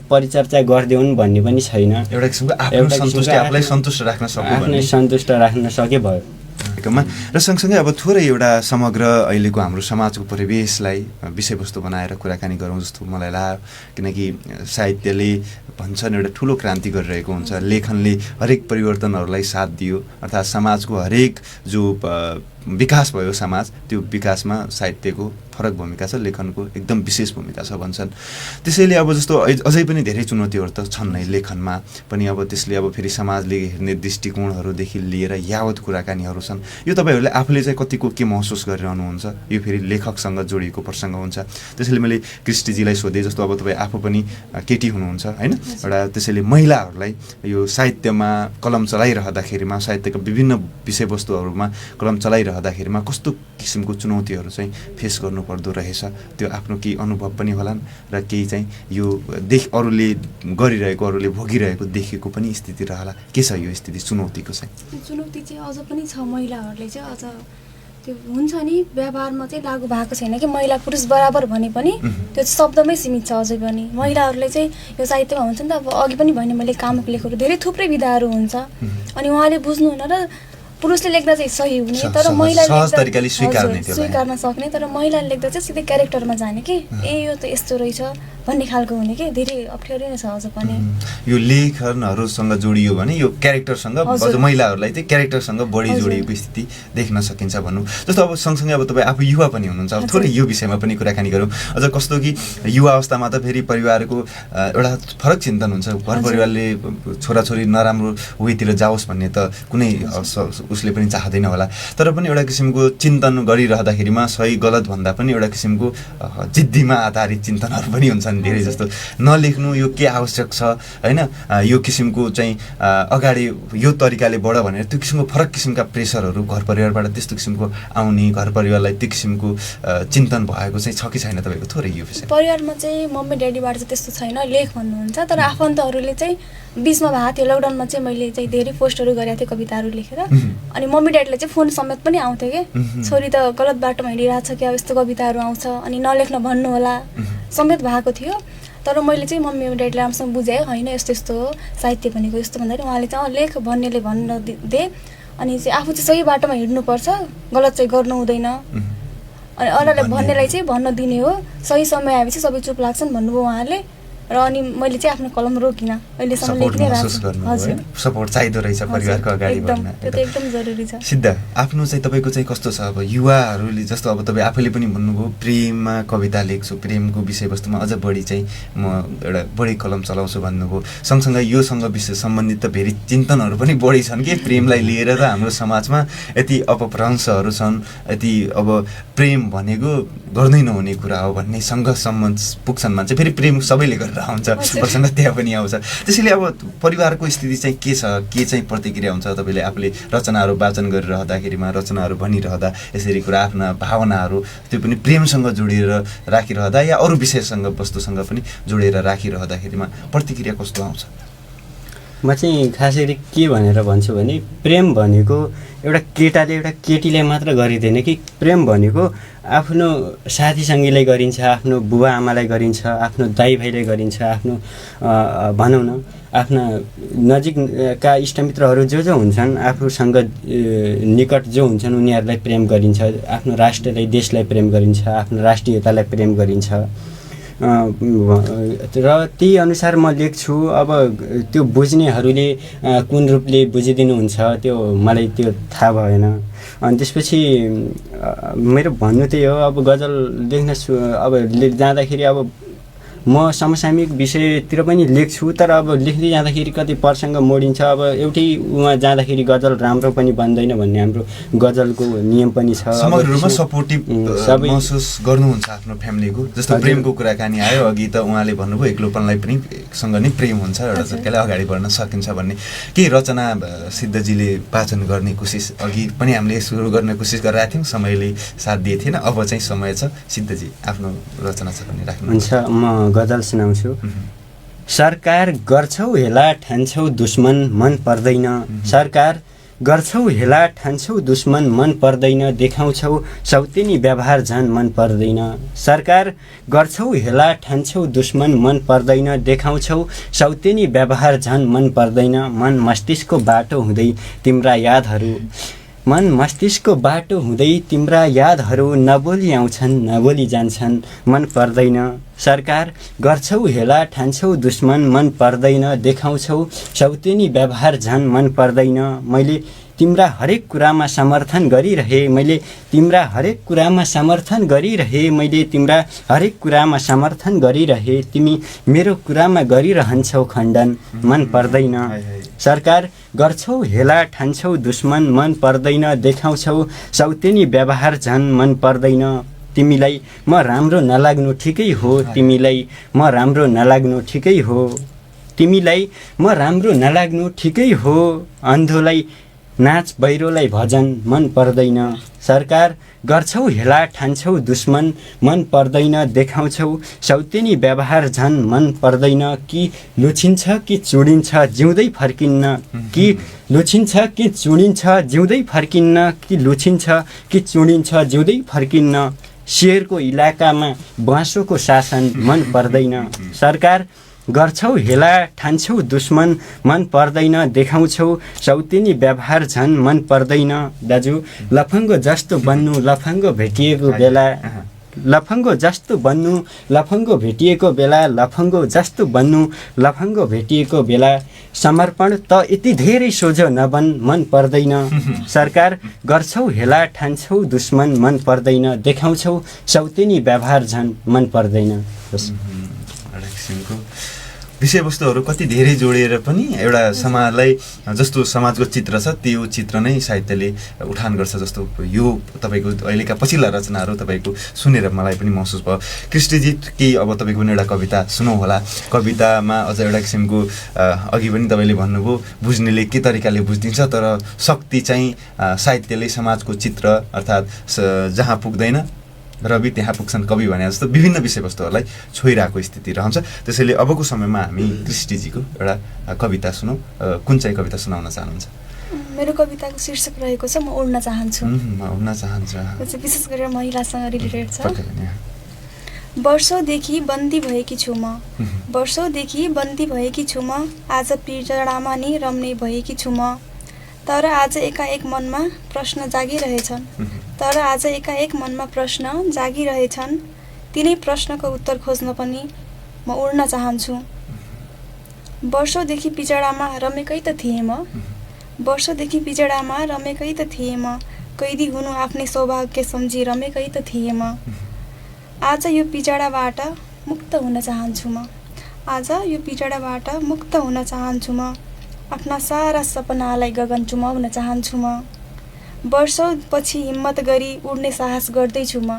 परिचर्चा गरिदिउन् भन्ने पनि छैन। एउटा किसिमको आफूलाई सन्तुष्ट राख्न सके भयो। र सँगसँगै अब थोरै एउटा समग्र अहिलेको हाम्रो समाजको परिवेशलाई विषयवस्तु बनाएर कुराकानी गरौँ जस्तो मलाई लाग्यो, किनकि साहित्यले भन्छन् एउटा ठुलो क्रान्ति गरिरहेको हुन्छ, लेखनले हरेक परिवर्तनहरूलाई साथ दियो, अर्थात् समाजको हरेक जो विकास भयो समाज, त्यो विकासमा साहित्यको फरक भूमिका छ, लेखनको एकदम विशेष भूमिका छ भन्छन्। त्यसैले अब जस्तो अझै पनि धेरै चुनौतीहरू त छन् नै लेखनमा पनि, अब त्यसले अब फेरि समाजले हेर्ने दृष्टिकोणहरूदेखि लिएर यावत कुराकानीहरू छन्। यो तपाईँहरूले आफूले चाहिँ कतिको के महसुस गरिरहनुहुन्छ, यो फेरि लेखकसँग जोडिएको प्रसङ्ग हुन्छ। त्यसैले मैले कृष्टिजीलाई सोधेँ, जस्तो अब तपाईँ आफू पनि केटी हुनुहुन्छ होइन, एउटा त्यसैले महिलाहरूलाई यो साहित्यमा कलम चलाइरहँदाखेरिमा, साहित्यका विभिन्न विषयवस्तुहरूमा कलम चलाइरहँदाखेरिमा कस्तो किसिमको चुनौतीहरू चाहिँ फेस गर्नुपर्दो रहेछ, त्यो आफ्नो केही अनुभव पनि होलान् र केही चाहिँ यो अरूले गरिरहेको, अरूले भोगिरहेको देखेको पनि स्थिति रहला। के छ यो स्थिति, चुनौतीको चाहिँ? चुनौती चाहिँ अझ पनि छ, महिलाहरूले चाहिँ अझ त्यो हुन्छ नि व्यवहारमा चाहिँ लागु भएको छैन कि महिला पुरुष बराबर भने पनि त्यो शब्दमै सीमित छ अझै पनि। महिलाहरूले चाहिँ यो साहित्यमा हुन्छ नि त, अब अघि पनि भने मैले कामुक लेखहरू धेरै थुप्रै विधाहरू हुन्छ, अनि उहाँले बुझ्नुहुन्न र पुरुषले लेख्दा चाहिँ सही हुने सहज तर महिलाले सहज लेख्दा तरिकाले स्वीकार्ने हजुर, त्यसलाई। स्वीकार्न सक्ने तर महिलाले लेख्दा चाहिँ सिधै क्यारेक्टरमा जाने कि यो त यस्तो रहेछ भन्ने खालको हुने कि धेरै अप्ठ्यारो नै छ अझ पनि। यो लेखनहरूसँग जोडियो भने यो क्यारेक्टरसँग हजुर। अझ महिलाहरूलाई चाहिँ क्यारेक्टरसँग बढी हजुर। जोडिएको स्थिति देख्न सकिन्छ भनौँ। जस्तो अब सँगसँगै अब तपाईँ आफू युवा पनि हुनुहुन्छ, अब थोरै यो विषयमा पनि कुराकानी गरौँ। अझ कस्तो कि युवा अवस्थामा त फेरि परिवारको एउटा फरक चिन्तन हुन्छ, घर परिवारले छोराछोरी नराम्रो वेतिर जाओस् भन्ने त कुनै उसले पनि चाहँदैन होला, तर पनि एउटा किसिमको चिन्तन गरिरहँदाखेरिमा सही गलत भन्दा पनि एउटा किसिमको जिद्दीमा आधारित चिन्तनहरू पनि हुन्छन् धेरै जस्तो। नलेख्नु यो के आवश्यक छ होइन, यो किसिमको चाहिँ अगाडि यो तरिकाले बढ भनेर त्यो किसिमको फरक किसिमका प्रेसरहरू घर परिवारबाट त्यस्तो किसिमको आउने, घर परिवारलाई त्यो किसिमको चिन्तन भएको चाहिँ छ कि छैन तपाईँको थोरै यो विषय? परिवारमा चाहिँ मम्मी ड्याडीबाट चाहिँ त्यस्तो छैन, लेख भन्नुहुन्छ, तर आफन्तहरूले चाहिँ बिचमा भएको थियो लकडाउनमा चाहिँ मैले चाहिँ धेरै पोस्टहरू गरेको थिएँ कविताहरू लेखेर, अनि मम्मी ड्याडीले चाहिँ फोन समेत पनि आउँथ्यो कि छोरी त गलत बाटोमा हिँडिरहेको छ कि अब यस्तो कविताहरू आउँछ अनि नलेख्न भन्नु होला समेत भएको थियो। तर मैले चाहिँ मम्मी ड्याडीले राम्रोसँग बुझाएँ होइन यस्तो यस्तो हो साहित्य भनेको यस्तो भन्दाखेरि उहाँले चाहिँ लेख भन्नेले भन्न दे अनि चाहिँ आफू चाहिँ सही बाटोमा हिँड्नुपर्छ, गलत चाहिँ गर्नु हुँदैन, अनि अरूलाई भन्नेलाई चाहिँ भन्न दिने हो, सही समय आएपछि सबै चुप लाग्छन् भन्नुभयो उहाँले। र अनि मैले चाहिँ आफ्नो कलम रोकिनँ, अहिलेसम्म लेख्नै रहेको। हजुर, सपोर्ट चाहिँदो रहेछ परिवारको अगाडि बढ्न, त्यो त एकदम जरुरी छ। सिद्ध आफ्नो चाहिँ तपाईँको चाहिँ कस्तो छ? अब युवाहरूले जस्तो अब तपाईँ आफैले पनि भन्नुभयो प्रेममा कविता लेख्छु, प्रेमको विषयवस्तुमा अझ बढी चाहिँ म एउटा बढी कलम चलाउँछु भन्नुभयो। सँगसँगै योसँग विषय सम्बन्धित त फेरि चिन्तनहरू पनि बढी छन् कि प्रेमलाई लिएर त हाम्रो समाजमा यति अपभ्रंशहरू छन्, यति अब प्रेम भनेको गर्नै नहुने कुरा हो भन्नेसँग सम्बन्ध पुग्छन् मान्छे, फेरि प्रेम सबैले गरेर आउँछ प्रसङ्ग त्यहाँ पनि आउँछ। त्यसैले अब परिवारको स्थिति चाहिँ के छ, के चाहिँ प्रतिक्रिया हुन्छ तपाईँले आफूले रचनाहरू वाचन गरिरहँदाखेरिमा, रचनाहरू भनिरहँदा यसरी कुरा आफ्ना भावनाहरू त्यो पनि प्रेमसँग जोडिएर राखिरहँदा या अरू विषयसँग वस्तुसँग पनि जोडेर राखिरहँदाखेरिमा प्रतिक्रिया कस्तो आउँछ? म चाहिँ खास गरी के भनेर भन्छु भने प्रेम भनेको एउटा केटाले एउटा केटीलाई मात्र गरिँदैन कि प्रेम भनेको आफ्नो साथीसँगीलाई गरिन्छ, आफ्नो बुवा आमालाई गरिन्छ, आफ्नो दाइ भाइलाई गरिन्छ, आफ्नो भनौँ न आफ्ना नजिकका इष्टमित्रहरू जो जो हुन्छन् आफूसँग निकट जो हुन्छन् उनीहरूलाई प्रेम गरिन्छ, आफ्नो राष्ट्रलाई देशलाई प्रेम गरिन्छ, आफ्नो राष्ट्रियतालाई प्रेम गरिन्छ। र त्यही अनुसार म लेख्छु। अब त्यो बुझ्नेहरूले कुन रूपले बुझिदिनुहुन्छ त्यो मलाई त्यो थाहा भएन। अनि त्यसपछि मेरो भन्नु त्यही हो, अब गजल लेख्न अब जाँदाखेरि अब म समसामयिक विषयतिर पनि लेख्छु, तर अब लेख्दै जाँदाखेरि कति प्रसङ्ग मोडिन्छ। अब एउटै उहाँ जाँदाखेरि गजल राम्रो पनि बन्दैन भन्ने हाम्रो गजलको नियम पनि छ। समग्र रूपमा सपोर्टिभ महसुस गर्नुहुन्छ आफ्नो फ्यामिलीको? जस्तो प्रेमको कुराकानी आयो अघि त उहाँले भन्नुभयो एक्लोपनलाई पनि सँग नै प्रेम हुन्छ, एउटा तरिकाले अगाडि बढ्न सकिन्छ भन्ने। के रचना सिद्धजीले वाचन गर्ने कोसिस अघि पनि हामीले सुरु गर्ने कोसिस गरिरहेको थियौँ, समयले साथ दिए थिएन, अब चाहिँ समय छ सिद्धजी आफ्नो रचना छ भने राख्नु हुन्छ। म गजल सुनाउँछु। सरकार गर्छौ हेला ठान्छौ दुश्मन मन पर्दैन, सरकार गर्छौ हेला ठान्छौ दुश्मन मन पर्दैन, देखाउँछौ सौतेनी व्यवहार झन् मन पर्दैन। सरकार गर्छौ हेला ठान्छौ दुश्मन मन पर्दैन, देखाउँछौ सौतेनी व्यवहार झन् मन पर्दैन। मन मस्तिष्कको बाटो हुँदै तिम्रा यादहरू, मन मस्तिष्कको बाटो हुँदै तिम्रा यादहरू नबोली आउँछन् नबोली जान्छन् मन पर्दैन। सरकार गर्छौ हेला ठान्छौ दुश्मन मन पर्दैन, देखाउँछौ सौतेनी व्यवहार झन् मन पर्दैन। मैले तिम्रा हरेक कुरामा समर्थन गरिरहे, मैले तिम्रा हरेक कुरामा समर्थन गरिरहे, मैले तिम्रा हरेक कुरामा समर्थन गरिरहे, तिमी मेरो कुरामा गरिरहन्छौ खण्डन मन पर्दैन। सरकार गर्छौ हेला ठान्छौ दुश्मन मन पर्दैन, देखाउँछौ सौतेनी व्यवहार झन् मन पर्दैन। तिमीलाई म राम्रो नलाग्नु ठिकै हो, तिमीलाई म राम्रो नलाग्नु ठिकै हो, तिमीलाई म राम्रो नलाग्नु ठिकै हो। अन्धोलाई नाच बहिरोलाई भजन मन पर्दैन। सरकार गर्छौ हेला ठान्छौ दुश्मन मन पर्दैन, देखाउँछौ सौतेनी व्यवहार झन् मन पर्दैन। कि लुछिन्छ कि चुडिन्छ जिउँदै फर्किन्न, कि लुछिन्छ कि चुडिन्छ जिउँदै फर्किन्न, कि लुछिन्छ कि चुडिन्छ जिउँदै फर्किन्न। शेरको इलाकामा बाँसोको शासन मन पर्दैन। सरकार गर्छौ हेला ठान्छौ दुश्मन मन पर्दैन देखाउँछौ सौतिनी व्यवहार झन् मन पर्दैन दाजु लफङ्गो जस्तो बन्नु लफङ्गो भेटिएको बेला लफङ्गो जस्तो बन्नु लफङ्गो भेटिएको बेला लफङ्गो जस्तो बन्नु लफङ्गो भेटिएको बेला समर्पण त यति धेरै सोझो नबन मन पर्दैन सरकार गर्छौ हेला ठान्छौ दुश्मन मन पर्दैन देखाउँछौ सौतिनी व्यवहार झन् मन पर्दैन। एउटा किसिमको विषयवस्तुहरू कति धेरै जोडिएर पनि एउटा समाजलाई जस्तो समाजको चित्र छ त्यो चित्र नै साहित्यले उठान गर्छ जस्तो यो तपाईँको अहिलेका पछिल्ला रचनाहरू तपाईँको सुनेर मलाई पनि महसुस भयो। कृष्णजी केही अब तपाईँको पनि एउटा कविता सुनौ होला। कवितामा अझ एउटा किसिमको अघि पनि तपाईँले भन्नुभयो बुझ्नेले के तरिकाले बुझिदिन्छ तर शक्ति चाहिँ साहित्यले समाजको चित्र अर्थात् जहाँ पुग्दैन रवि त्यहाँ पुग्छन् कवि भने जस्तो विभिन्न विषयवस्तुहरूलाई छोइरहेको स्थिति रहन्छ। त्यसैले अबको समयमा हामी कृष्णजीको एउटा कविता सुनौँ। कुन चाहिँ कविता सुनाउन चाहनुहुन्छ? मेरो कविताको शीर्षक रहेको छ म उड्न चाहन्छु। उड्न चाहन्छु विशेष गरेर महिलासँग रिलेटेड छ। वर्षौँदेखि बन्दी भएकी छु म वर्षौँदेखि बन्दी भएकी छु म आज पिंजडामा नि रम्ने भएकी छु म तर आज एकाएक मनमा प्रश्न जागिरहेछन् तर आज एकाएक मनमा प्रश्न जागिरहेछन् तिनै प्रश्नको उत्तर खोज्न पनि म उड्न चाहन्छु। वर्षौँदेखि पिंजडामा रमेकै त थिएँ म वर्षौँदेखि पिंजडामा रमेकै त थिएँ म कैदी हुनु आफ्नै सौभाग्य सम्झी रमेकै त थिएँ म आज यो पिंजडाबाट मुक्त हुन चाहन्छु म आज यो पिंजडाबाट मुक्त हुन चाहन्छु म आफ्ना सारा सपनालाई गगन चुमाउन चाहन्छु म वर्षौँपछि हिम्मत गरी उड्ने साहस गर्दैछु म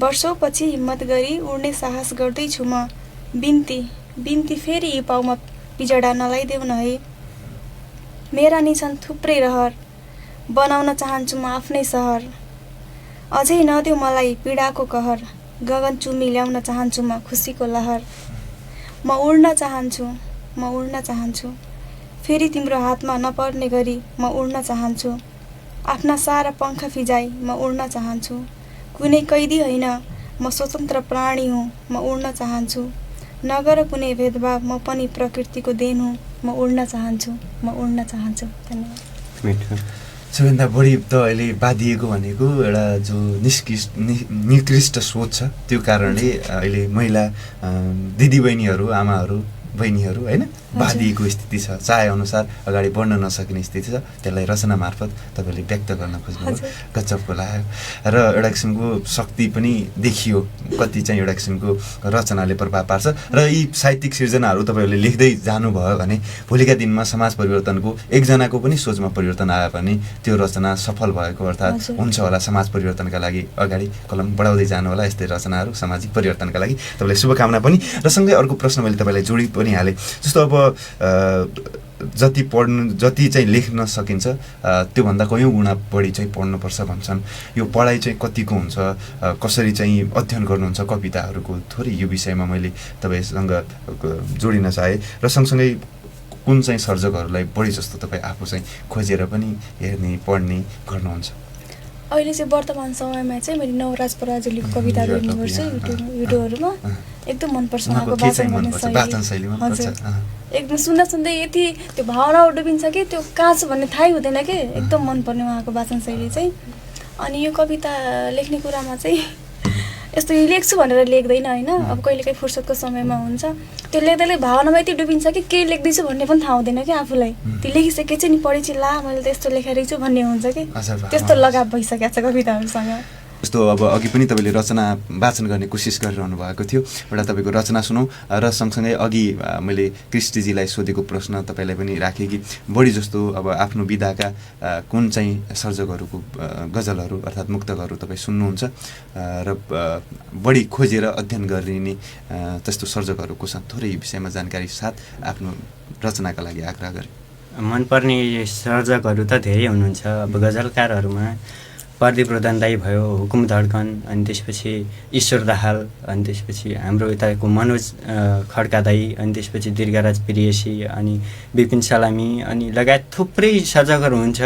वर्षौँपछि हिम्मत गरी उड्ने साहस गर्दैछु म बिन्ती बिन्ती फेरि यो पाउमा पिंजडा नलाइदेऊ न है मेरा नि छन् थुप्रै रहर बनाउन चाहन्छु म आफ्नै सहर अझै नदेऊ मलाई पीडाको कहर गगन चुमी ल्याउन चाहन्छु म खुसीको लहर म उड्न चाहन्छु फेरि तिम्रो हातमा नपर्ने गरी म उड्न चाहन्छु आफ्ना सारा पंख फिजाई म उड्न चाहन्छु कुनै कैदी होइन म स्वतन्त्र प्राणी हुँ म उड्न चाहन्छु नगर कुनै भेदभाव म पनि प्रकृतिको देन हुँ म उड्न चाहन्छु धन्यवाद। सबैभन्दा बढी त अहिले बाँधिएको भनेको एउटा जो निकृष्ट सोच छ त्यो कारणले अहिले महिला दिदीबहिनीहरू आमाहरू बहिनीहरू होइन बाँधिएको स्थिति छ चाहे अनुसार अगाडि बढ्न नसकिने स्थिति छ त्यसलाई रचना मार्फत तपाईँले व्यक्त गर्न खोज्नुभयो गजबको लाग्यो र एउटा किसिमको शक्ति पनि देखियो कति चाहिँ एउटा किसिमको रचनाले प्रभाव पार्छ र यी साहित्यिक सिर्जनाहरू तपाईँहरूले लेख्दै जानुभयो भने भोलिका दिनमा समाज परिवर्तनको एकजनाको पनि सोचमा परिवर्तन आयो भने त्यो रचना सफल भएको अर्थात् हुन्छ होला समाज परिवर्तनका लागि अगाडि कलम बढाउँदै जानु होला यस्तै रचनाहरू सामाजिक परिवर्तनका लागि तपाईँलाई शुभकामना पनि। र सँगै अर्को प्रश्न मैले तपाईँलाई जोडी पनि हालेँ जस्तो अब जति चाहिँ लेख्न सकिन्छ त्योभन्दा कयौँ गुणा बढी चाहिँ पढ्नुपर्छ भन्छन्। यो पढाइ चाहिँ कतिको हुन्छ कसरी चाहिँ अध्ययन गर्नुहुन्छ कविताहरूको थोरै यो विषयमा मैले तपाईँसँग जोडिन चाहेँ र सँगसँगै कुन चाहिँ सर्जकहरूलाई बढी जस्तो तपाईँ आफू चाहिँ खोजेर पनि हेर्ने पढ्ने गर्नुहुन्छ? अहिले चाहिँ वर्तमान समयमा चाहिँ मैले नवराज पराजुलीको कविताहरू हेर्ने गर्छु युट्युबहरूमा एकदम मनपर्छ उहाँको वाचन शैली एकदम सुन्दै यति त्यो भावनामा डुबिन्छ कि त्यो कहाँ छ भन्ने थाहै हुँदैन कि एकदम मनपर्ने उहाँको वाचन शैली चाहिँ। अनि यो कविता लेख्ने कुरामा चाहिँ यस्तो लेख्छु भनेर लेख्दैन होइन अब कहिलेकाहीँ फुर्सदको समयमा हुन्छ त्यो लेख्दै भावनामा यति डुबिन्छ कि के लेख्दैछु भन्ने पनि थाहा हुँदैन कि आफूलाई त्यो लेखिसकेपछि नि पढेपछि ला मैले त यस्तो लेखेर छु भन्ने हुन्छ कि त्यस्तो लगाव भइसकेको छ कविताहरूसँग। जस्तो अब अघि पनि तपाईँले रचना वाचन गर्ने कोसिस गरिरहनु भएको थियो एउटा तपाईँको रचना सुनौँ र सँगसँगै अघि मैले कृष्णजीलाई सोधेको प्रश्न तपाईँलाई पनि राखेँ कि बढी जस्तो अब आफ्नो विधाका कुन चाहिँ सर्जकहरूको गजलहरू अर्थात् मुक्तकहरू तपाईँ सुन्नुहुन्छ र बढी खोजेर अध्ययन गरिने त्यस्तो सर्जकहरू को छन् थोरै विषयमा जानकारी साथ आफ्नो रचनाका लागि आग्रह गरे। मनपर्ने सर्जकहरू त धेरै हुनुहुन्छ। अब गजलकारहरूमा प्रदीप रोदन दाई भयो, हुकुम धड्कन, अनि त्यसपछि ईश्वर दाहाल, अनि त्यसपछि हाम्रो यताको मनोज खड्का दाई, अनि त्यसपछि दीर्घराज प्रियसी, अनि विपिन सलामी, अनि लगायत थुप्रै सर्जकहरू हुन्छ।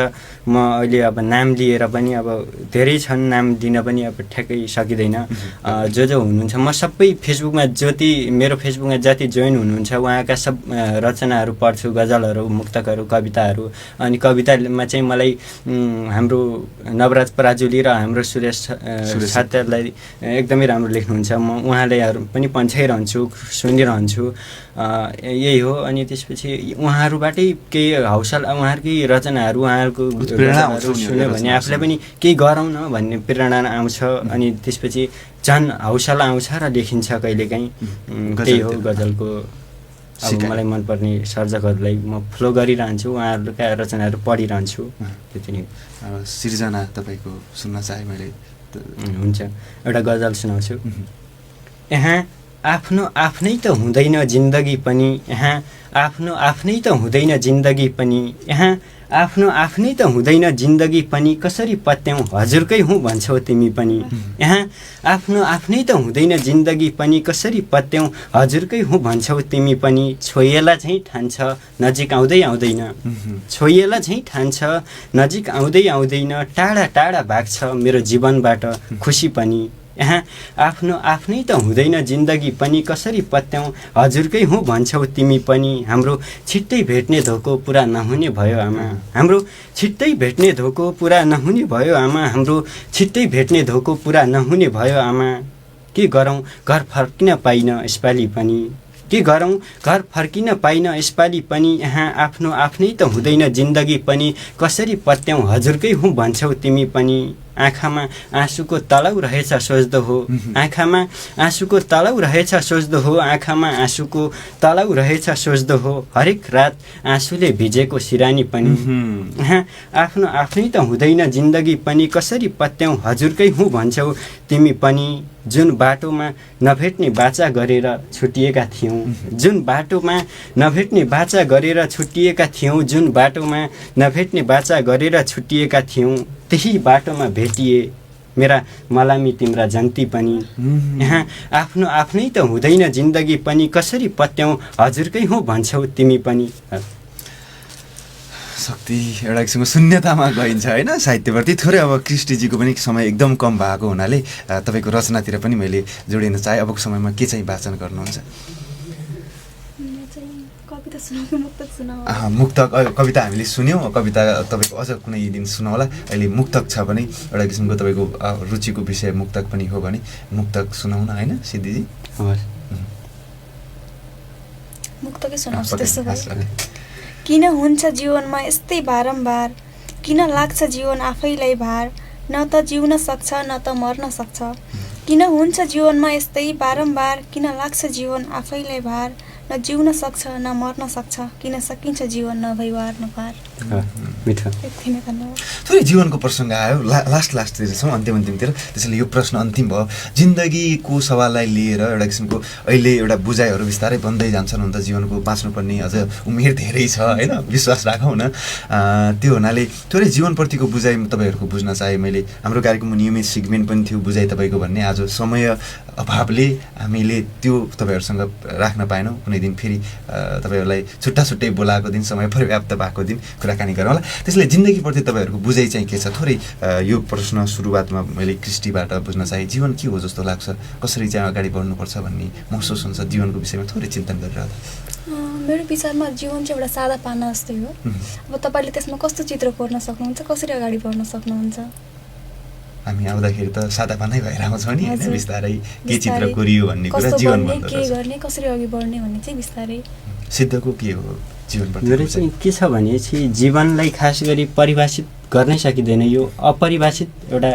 म अहिले अब नाम लिएर पनि अब धेरै छन्, नाम दिन पनि अब ठ्याक्कै सकिँदैन। जो हुनुहुन्छ म सबै फेसबुकमा मेरो फेसबुकमा जति जोइन हुनुहुन्छ उहाँका सब रचनाहरू पढ्छु, गजलहरू, मुक्तकहरू, कविताहरू। अनि कवितामा चाहिँ मलाई हाम्रो नवराज पराजुली र हाम्रो सुरेश सात्यलाई एकदमै राम्रो लेख्नुहुन्छ। म उहाँलाई पनि पन्छाइरहन्छु, सुनिरहन्छु, यही हो। अनि त्यसपछि उहाँहरूबाटै केही हौसला, उहाँहरूकै रचनाहरू, उहाँहरूको गजलहरू सुन्यो भने आफूलाई पनि केही गरौँ न भन्ने प्रेरणा आउँछ। अनि त्यसपछि झन् हौसला आउँछ र लेखिन्छ कहिलेकाहीँ। त्यही हो गजलको अब मलाई मनपर्ने सर्जकहरूलाई म फलो गरिरहन्छु, उहाँहरूका रचनाहरू पढिरहन्छु। त्यति नै सिर्जना तपाईँको सुन्न चाहे मैले। हुन्छ, एउटा गजल सुनाउँछु। यहाँ आफ्नो आफ्नै त हुँदैन जिन्दगी पनि, यहाँ आफ्नो आफ्नै त हुँदैन जिन्दगी पनि, यहाँ आफ्नो आफ्नै त हुँदैन जिन्दगी पनि, कसरी पत्याउँ हजुरकै हुँ भन्छौ तिमी पनि। यहाँ आफ्नो आफ्नै त हुँदैन जिन्दगी पनि, कसरी पत्याउँ हजुरकै हुँ भन्छौ तिमी पनि। छोइएला झैँ ठान्छ नजिक आउँदै आउँदैन, छोइएला झैँ ठान्छ नजिक आउँदै आउँदैन, टाढा टाढा भाग्छ मेरो जीवनबाट खुसी पनि। यहाँ आफ्नो आफ्नै त हुँदैन जिन्दगी पनि, कसरी पत्याउँ हजुरकै हुँ भन्छौ तिमी पनि। हाम्रो छिट्टै भेट्ने धोको पुरा नहुने भयो आमा, हाम्रो छिट्टै भेट्ने धोको पुरा नहुने भयो आमा, हाम्रो छिट्टै भेट्ने धोको पुरा नहुने भयो आमा। के गरौँ घर फर्किन पाइन यसपालि पनि, के गरौँ घर फर्किन पाइन यसपालि पनि। यहाँ आफ्नो आफ्नै त हुँदैन जिन्दगी पनि, कसरी पत्याउँ हजुरकै हुँ भन्छौ तिमी पनि। आँखामा आँसुको तलाउ रहेछ सोच्दो हो, आँखामा आँसुको तलाउ रहेछ सोच्दो हो, आँखामा आँसुको तलाउ रहेछ सोच्दो हो, हरेक रात आँसुले भिजेको सिरानी पनि। यहाँ आफ्नो आफ्नै त हुँदैन जिन्दगी पनि, कसरी पत्याउँ हजुरकै हुँ भन्छौ तिमी पनि। जुन बाटोमा नभेट्ने बाचा गरेर छुटिएका थियौँ, जुन बाटोमा नभेट्ने बाचा गरेर छुटिएका थियौँ, जुन बाटोमा नभेट्ने बाचा गरेर छुटिएका थियौँ, त्यही बाटोमा भेटिए मेरा मलामी तिम्रा जन्ती पनि। यहाँ आफ्नो आफ्नै त हुँदैन जिन्दगी पनि, कसरी पत्याउँ हजुरकै हुँ भन्छौ तिमी पनि। शक्ति एउटा किसिमको शून्यतामा गइन्छ होइन साहित्यप्रति। थोरै अब क्रिस्टीजीको पनि समय एकदम कम भएको हुनाले तपाईँको रचनातिर पनि मैले जोडिन चाहे। अबको समयमा के चाहिँ वाचन गर्नुहुन्छ? मुक्तक, कविता हामीले सुन्यौँ, कविता तपाईँको अझ कुनै दिन सुनाउला। अहिले मुक्तक छ भने एउटा किसिमको तपाईँको रुचिको विषय मुक्तक पनि हो भने मुक्तक सुनाउन होइन सिद्धिजी? मुक्तकै सुनाउँछु त्यसो भए। किन हुन्छ जीवनमा यस्तै बारम्बार, किन लाग्छ जीवन आफैलाई भार, न त जिउन सक्छ न त मर्न सक्छ। किन हुन्छ जीवनमा यस्तै बारम्बार, किन लाग्छ जीवन आफैलाई भार, न जिउन सक्छ न मर्न सक्छ। किन सकिन्छ जीवन नभई वार नपार। थोरै जीवनको प्रसङ्ग आयो, लास्टतिर छौँ, अन्तिमतिर। त्यसैले यो प्रश्न अन्तिम भयो। जिन्दगीको सवाललाई लिएर एउटा किसिमको अहिले एउटा बुझाइहरू बिस्तारै बन्दै जान्छन्। हुन त जीवनको बाँच्नुपर्ने अझ उमेर धेरै छ होइन, विश्वास राखौँ न। त्यो हुनाले थोरै जीवनप्रतिको बुझाइ तपाईँहरूको बुझ्न चाहे मैले। हाम्रो कार्यक्रममा नियमित सेगमेन्ट पनि थियो बुझाइ तपाईँको भन्ने। आज समय अभावले हामीले त्यो तपाईँहरूसँग राख्न पाएनौँ। कुनै दिन फेरि तपाईँहरूलाई छुट्टै बोलाएको दिन, समय पर्याप्त भएको दिन कुराकानी गरौँ होला। त्यसले जिन्दगीप्रति तपाईँहरूको बुझाइ चाहिँ के छ? थोरै यो प्रश्न सुरुवातमा मैले क्रिस्टीबाट बुझ्न चाहे। जीवन के हो जस्तो लाग्छ, कसरी चाहिँ अगाडि बढ्नुपर्छ भन्ने महसुस हुन्छ जीवनको विषयमा थोरै चिन्तन गरिरहँदा? मेरो विचारमा जीवन चाहिँ एउटा सादा पाना जस्तै हो। अब तपाईँले त्यसमा कस्तो चित्र कोर्न सक्नुहुन्छ, कसरी अगाडि बढ्न सक्नुहुन्छ? हामी आउँदाखेरि त सादा पानै भएर आउँछौँ नि होइन, बिस्तारै के चित्र कोरियो भन्ने कुरा जीवन भन्दो रहेछ। के गर्ने, कसरी अघि बढ्ने भन्ने चाहिँ बिस्तारै। सिद्धको के हो जीवनप्रति? मेरो चाहिँ के छ भने चाहिँ जीवनलाई खास गरी परिभाषित गर्नै सकिँदैन। यो अपरिभाषित एउटा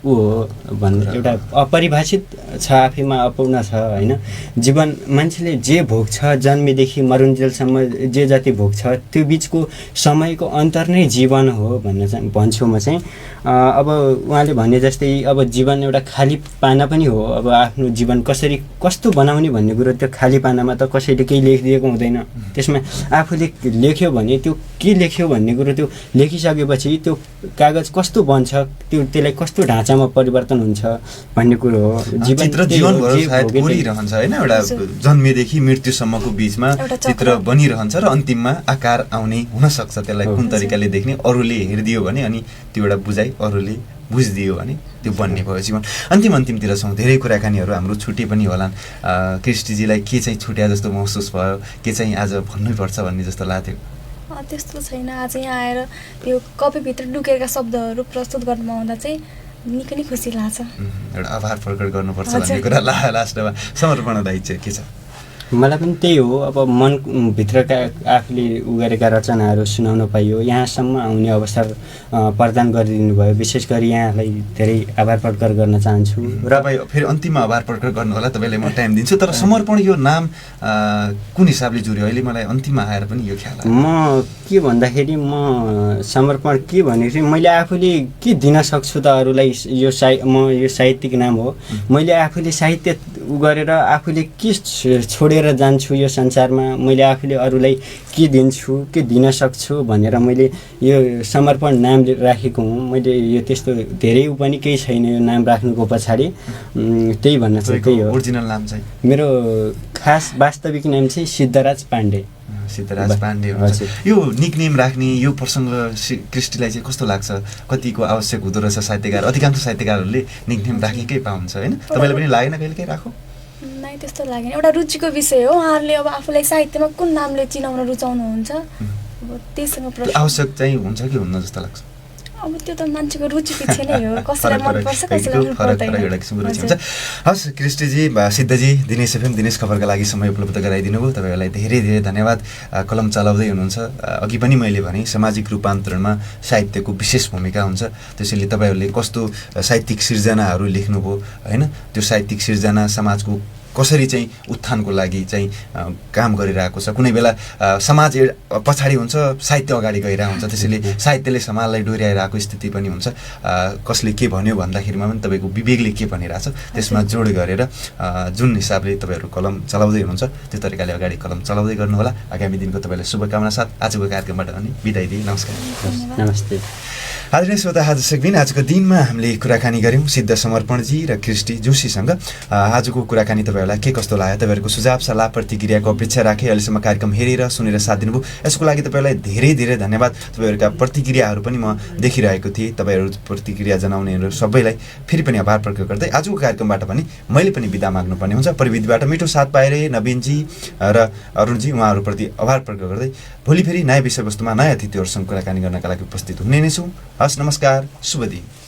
ऊ हो भन्नु एउटा अपरिभाषित छ, आफैमा अपूर्ण छ होइन। जीवन मान्छेले जे भोग्छ जन्मेदेखि मरुन्जेलसम्म जे जति भोग्छ त्यो बिचको समयको अन्तर नै जीवन हो भन्न चाहिँ भन्छु म चाहिँ। अब उहाँले भने जस्तै अब जीवन एउटा खाली पाना पनि हो। अब आफ्नो जीवन कसरी कस्तो बनाउने भन्ने कुरो त्यो खाली पानामा त कसैले केही लेखिदिएको हुँदैन। त्यसमा आफूले लेख्यो भने त्यो के लेख्यो भन्ने कुरो त्यो लेखिसकेपछि त्यो कागज कस्तो बन्छ, त्यसलाई कस्तो ढाँचामा परिवर्तन हुन्छ भन्ने कुरो हो। चित्र जीवनभर सायद कोरिरहन्छ होइन, एउटा जन्मेदेखि मृत्युसम्मको बिचमा चित्र बनिरहन्छ र अन्तिममा आकार आउने हुनसक्छ। त्यसलाई कुन तरिकाले देख्ने अरूले हेरिदियो भने अनि त्यो एउटा बुझाइ अरूले बुझिदियो भने त्यो बन्ने भयो जीवन। अन्तिमतिर छौँ, धेरै कुराकानीहरू हाम्रो छुट्टी पनि होलान्। क्रिस्टीजीलाई के चाहिँ छुट्या जस्तो महसुस भयो, के चाहिँ आज भन्नै पर्छ भन्ने जस्तो लाग्थ्यो? त्यस्तो छैन। आज यहाँ आएर यो कपीभित्र डुकेका शब्दहरू प्रस्तुत गर्नु पाउँदा चाहिँ निकै नै खुसी लाग्छ। एउटा आभार प्रकट गर्नुपर्छ भन्ने कुरा लास्टमा समर्पण दायित्व के छ? मलाई पनि त्यही हो। अब मनभित्रका आफूले उ गरेका रचनाहरू सुनाउन पाइयो, यहाँसम्म आउने अवसर प्रदान गरिदिनु भयो। विशेष गरी यहाँलाई धेरै आभार प्रकट गर्न चाहन्छु। र फेरि अन्तिममा आभार प्रकट गर्नु होला, तपाईँलाई म टाइम दिन्छु। तर समर्पण यो नाम कुन हिसाबले जुर्यो अहिले मलाई अन्तिममा आएर पनि यो ख्याल म के भन्दाखेरि म समर्पण के भनेको चाहिँ मैले आफूले के दिन सक्छु त अरूलाई। यो साहित्यिक नाम हो। मैले आफूले साहित्य उ गरेर आफूले के छोडेर जान्छु यो संसारमा, मैले आफूले अरूलाई के दिन्छु के दिन सक्छु भनेर मैले यो समर्पण नाम राखेको हुँ। मैले यो त्यस्तो धेरै उ पनि केही छैन यो नाम राख्नुको पछाडि। त्यही भन्न चाहिँ त्यही हो। ओरिजिनल नाम चाहिँ मेरो खास वास्तविक नाम चाहिँ सिद्धराज पाण्डे। सिद्धराज पाण्डे हुन्छ। यो निकनेम राख्ने यो प्रसङ्ग क्रिस्टीलाई चाहिँ कस्तो लाग्छ? कतिको आवश्यक हुँदो रहेछ? साहित्यकार अधिकांश साहित्यकारहरूले निकनेम राखेकै पाउँछ होइन, तपाईँलाई पनि लागेन कहिले केही राखौ? नै त्यस्तो लागेन। एउटा रुचिको विषय हो। उहाँहरूले अब आफूलाई साहित्यमा कुन नामले चिनाउन रुचाउनुहुन्छ अब त्यससँग प्रश्न आवश्यक चाहिँ हुन्छ कि हुन्न जस्तो लाग्छ? अब त्यो त मान्छेको रुचि पछि नै हो, कसैलाई मनपर्छ कसैलाई मन पर्दैन। एउटा किसिमको रुचि हुन्छ। हस् क्रिस्टीजी, सिद्धजी, दिनेश एफएम दिनेश खबरका लागि समय उपलब्ध गराइदिनु भयो, तपाईँहरूलाई धेरै धेरै धन्यवाद। कलम चलाउँदै हुनुहुन्छ, अघि पनि मैले भने सामाजिक रूपान्तरणमा साहित्यको विशेष भूमिका हुन्छ। त्यसैले तपाईँहरूले कस्तो साहित्यिक सिर्जनाहरू लेख्नुभयो होइन, त्यो साहित्यिक सिर्जना समाजको कसरी चाहिँ उत्थानको लागि चाहिँ काम गरिरहेको छ। कुनै बेला समाज पछाडि हुन्छ, साहित्य अगाडि गइरहेको हुन्छ। त्यसैले साहित्यले समाजलाई डोर्याइरहेको स्थिति पनि हुन्छ। कसले के भन्यो भन्दाखेरिमा पनि तपाईँको विवेकले के भनिरहेछ त्यसमा जोड गरेर जुन हिसाबले तपाईँहरू कलम चलाउँदै हुनुहुन्छ त्यो तरिकाले अगाडि कलम चलाउँदै गर्नुहोला। आगामी दिनको तपाईँलाई शुभकामना साथ आजको कार्यक्रमबाट अनि बिदाइ दिएँ। नमस्कार। नमस्ते। आदरणीय श्रोता दर्शकबिन, आजको दिनमा हामीले कुराकानी गऱ्यौँ सिद्ध समर्पणजी र क्रिस्टी जोशीसँग। आजको कुराकानी तपाईँहरूलाई के कस्तो लाग्यो? तपाईँहरूको सुझाव सल्लाह प्रतिक्रियाको अपेक्षा राखेँ। अहिलेसम्म कार्यक्रम हेरेर सुनेर साथ दिनुभयो, यसको लागि तपाईँलाई धेरै धेरै धन्यवाद। तपाईँहरूका प्रतिक्रियाहरू पनि म देखिरहेको थिएँ। तपाईँहरू प्रतिक्रिया जनाउनेहरू सबैलाई फेरि पनि आभार प्रकट गर्दै आजको कार्यक्रमबाट पनि मैले पनि बिदा माग्नुपर्ने हुन्छ। प्रविधिबाट मिठो साथ पाएर नवीनजी र अरुणजी, उहाँहरूप्रति आभार प्रकट गर्दै भोलि फेरि नयाँ विषयवस्तुमा नयाँ अतिथिहरूसँग कुराकानी गर्नका लागि उपस्थित हुने नै छौँ। हस्, नमस्कार, शुभ दिन।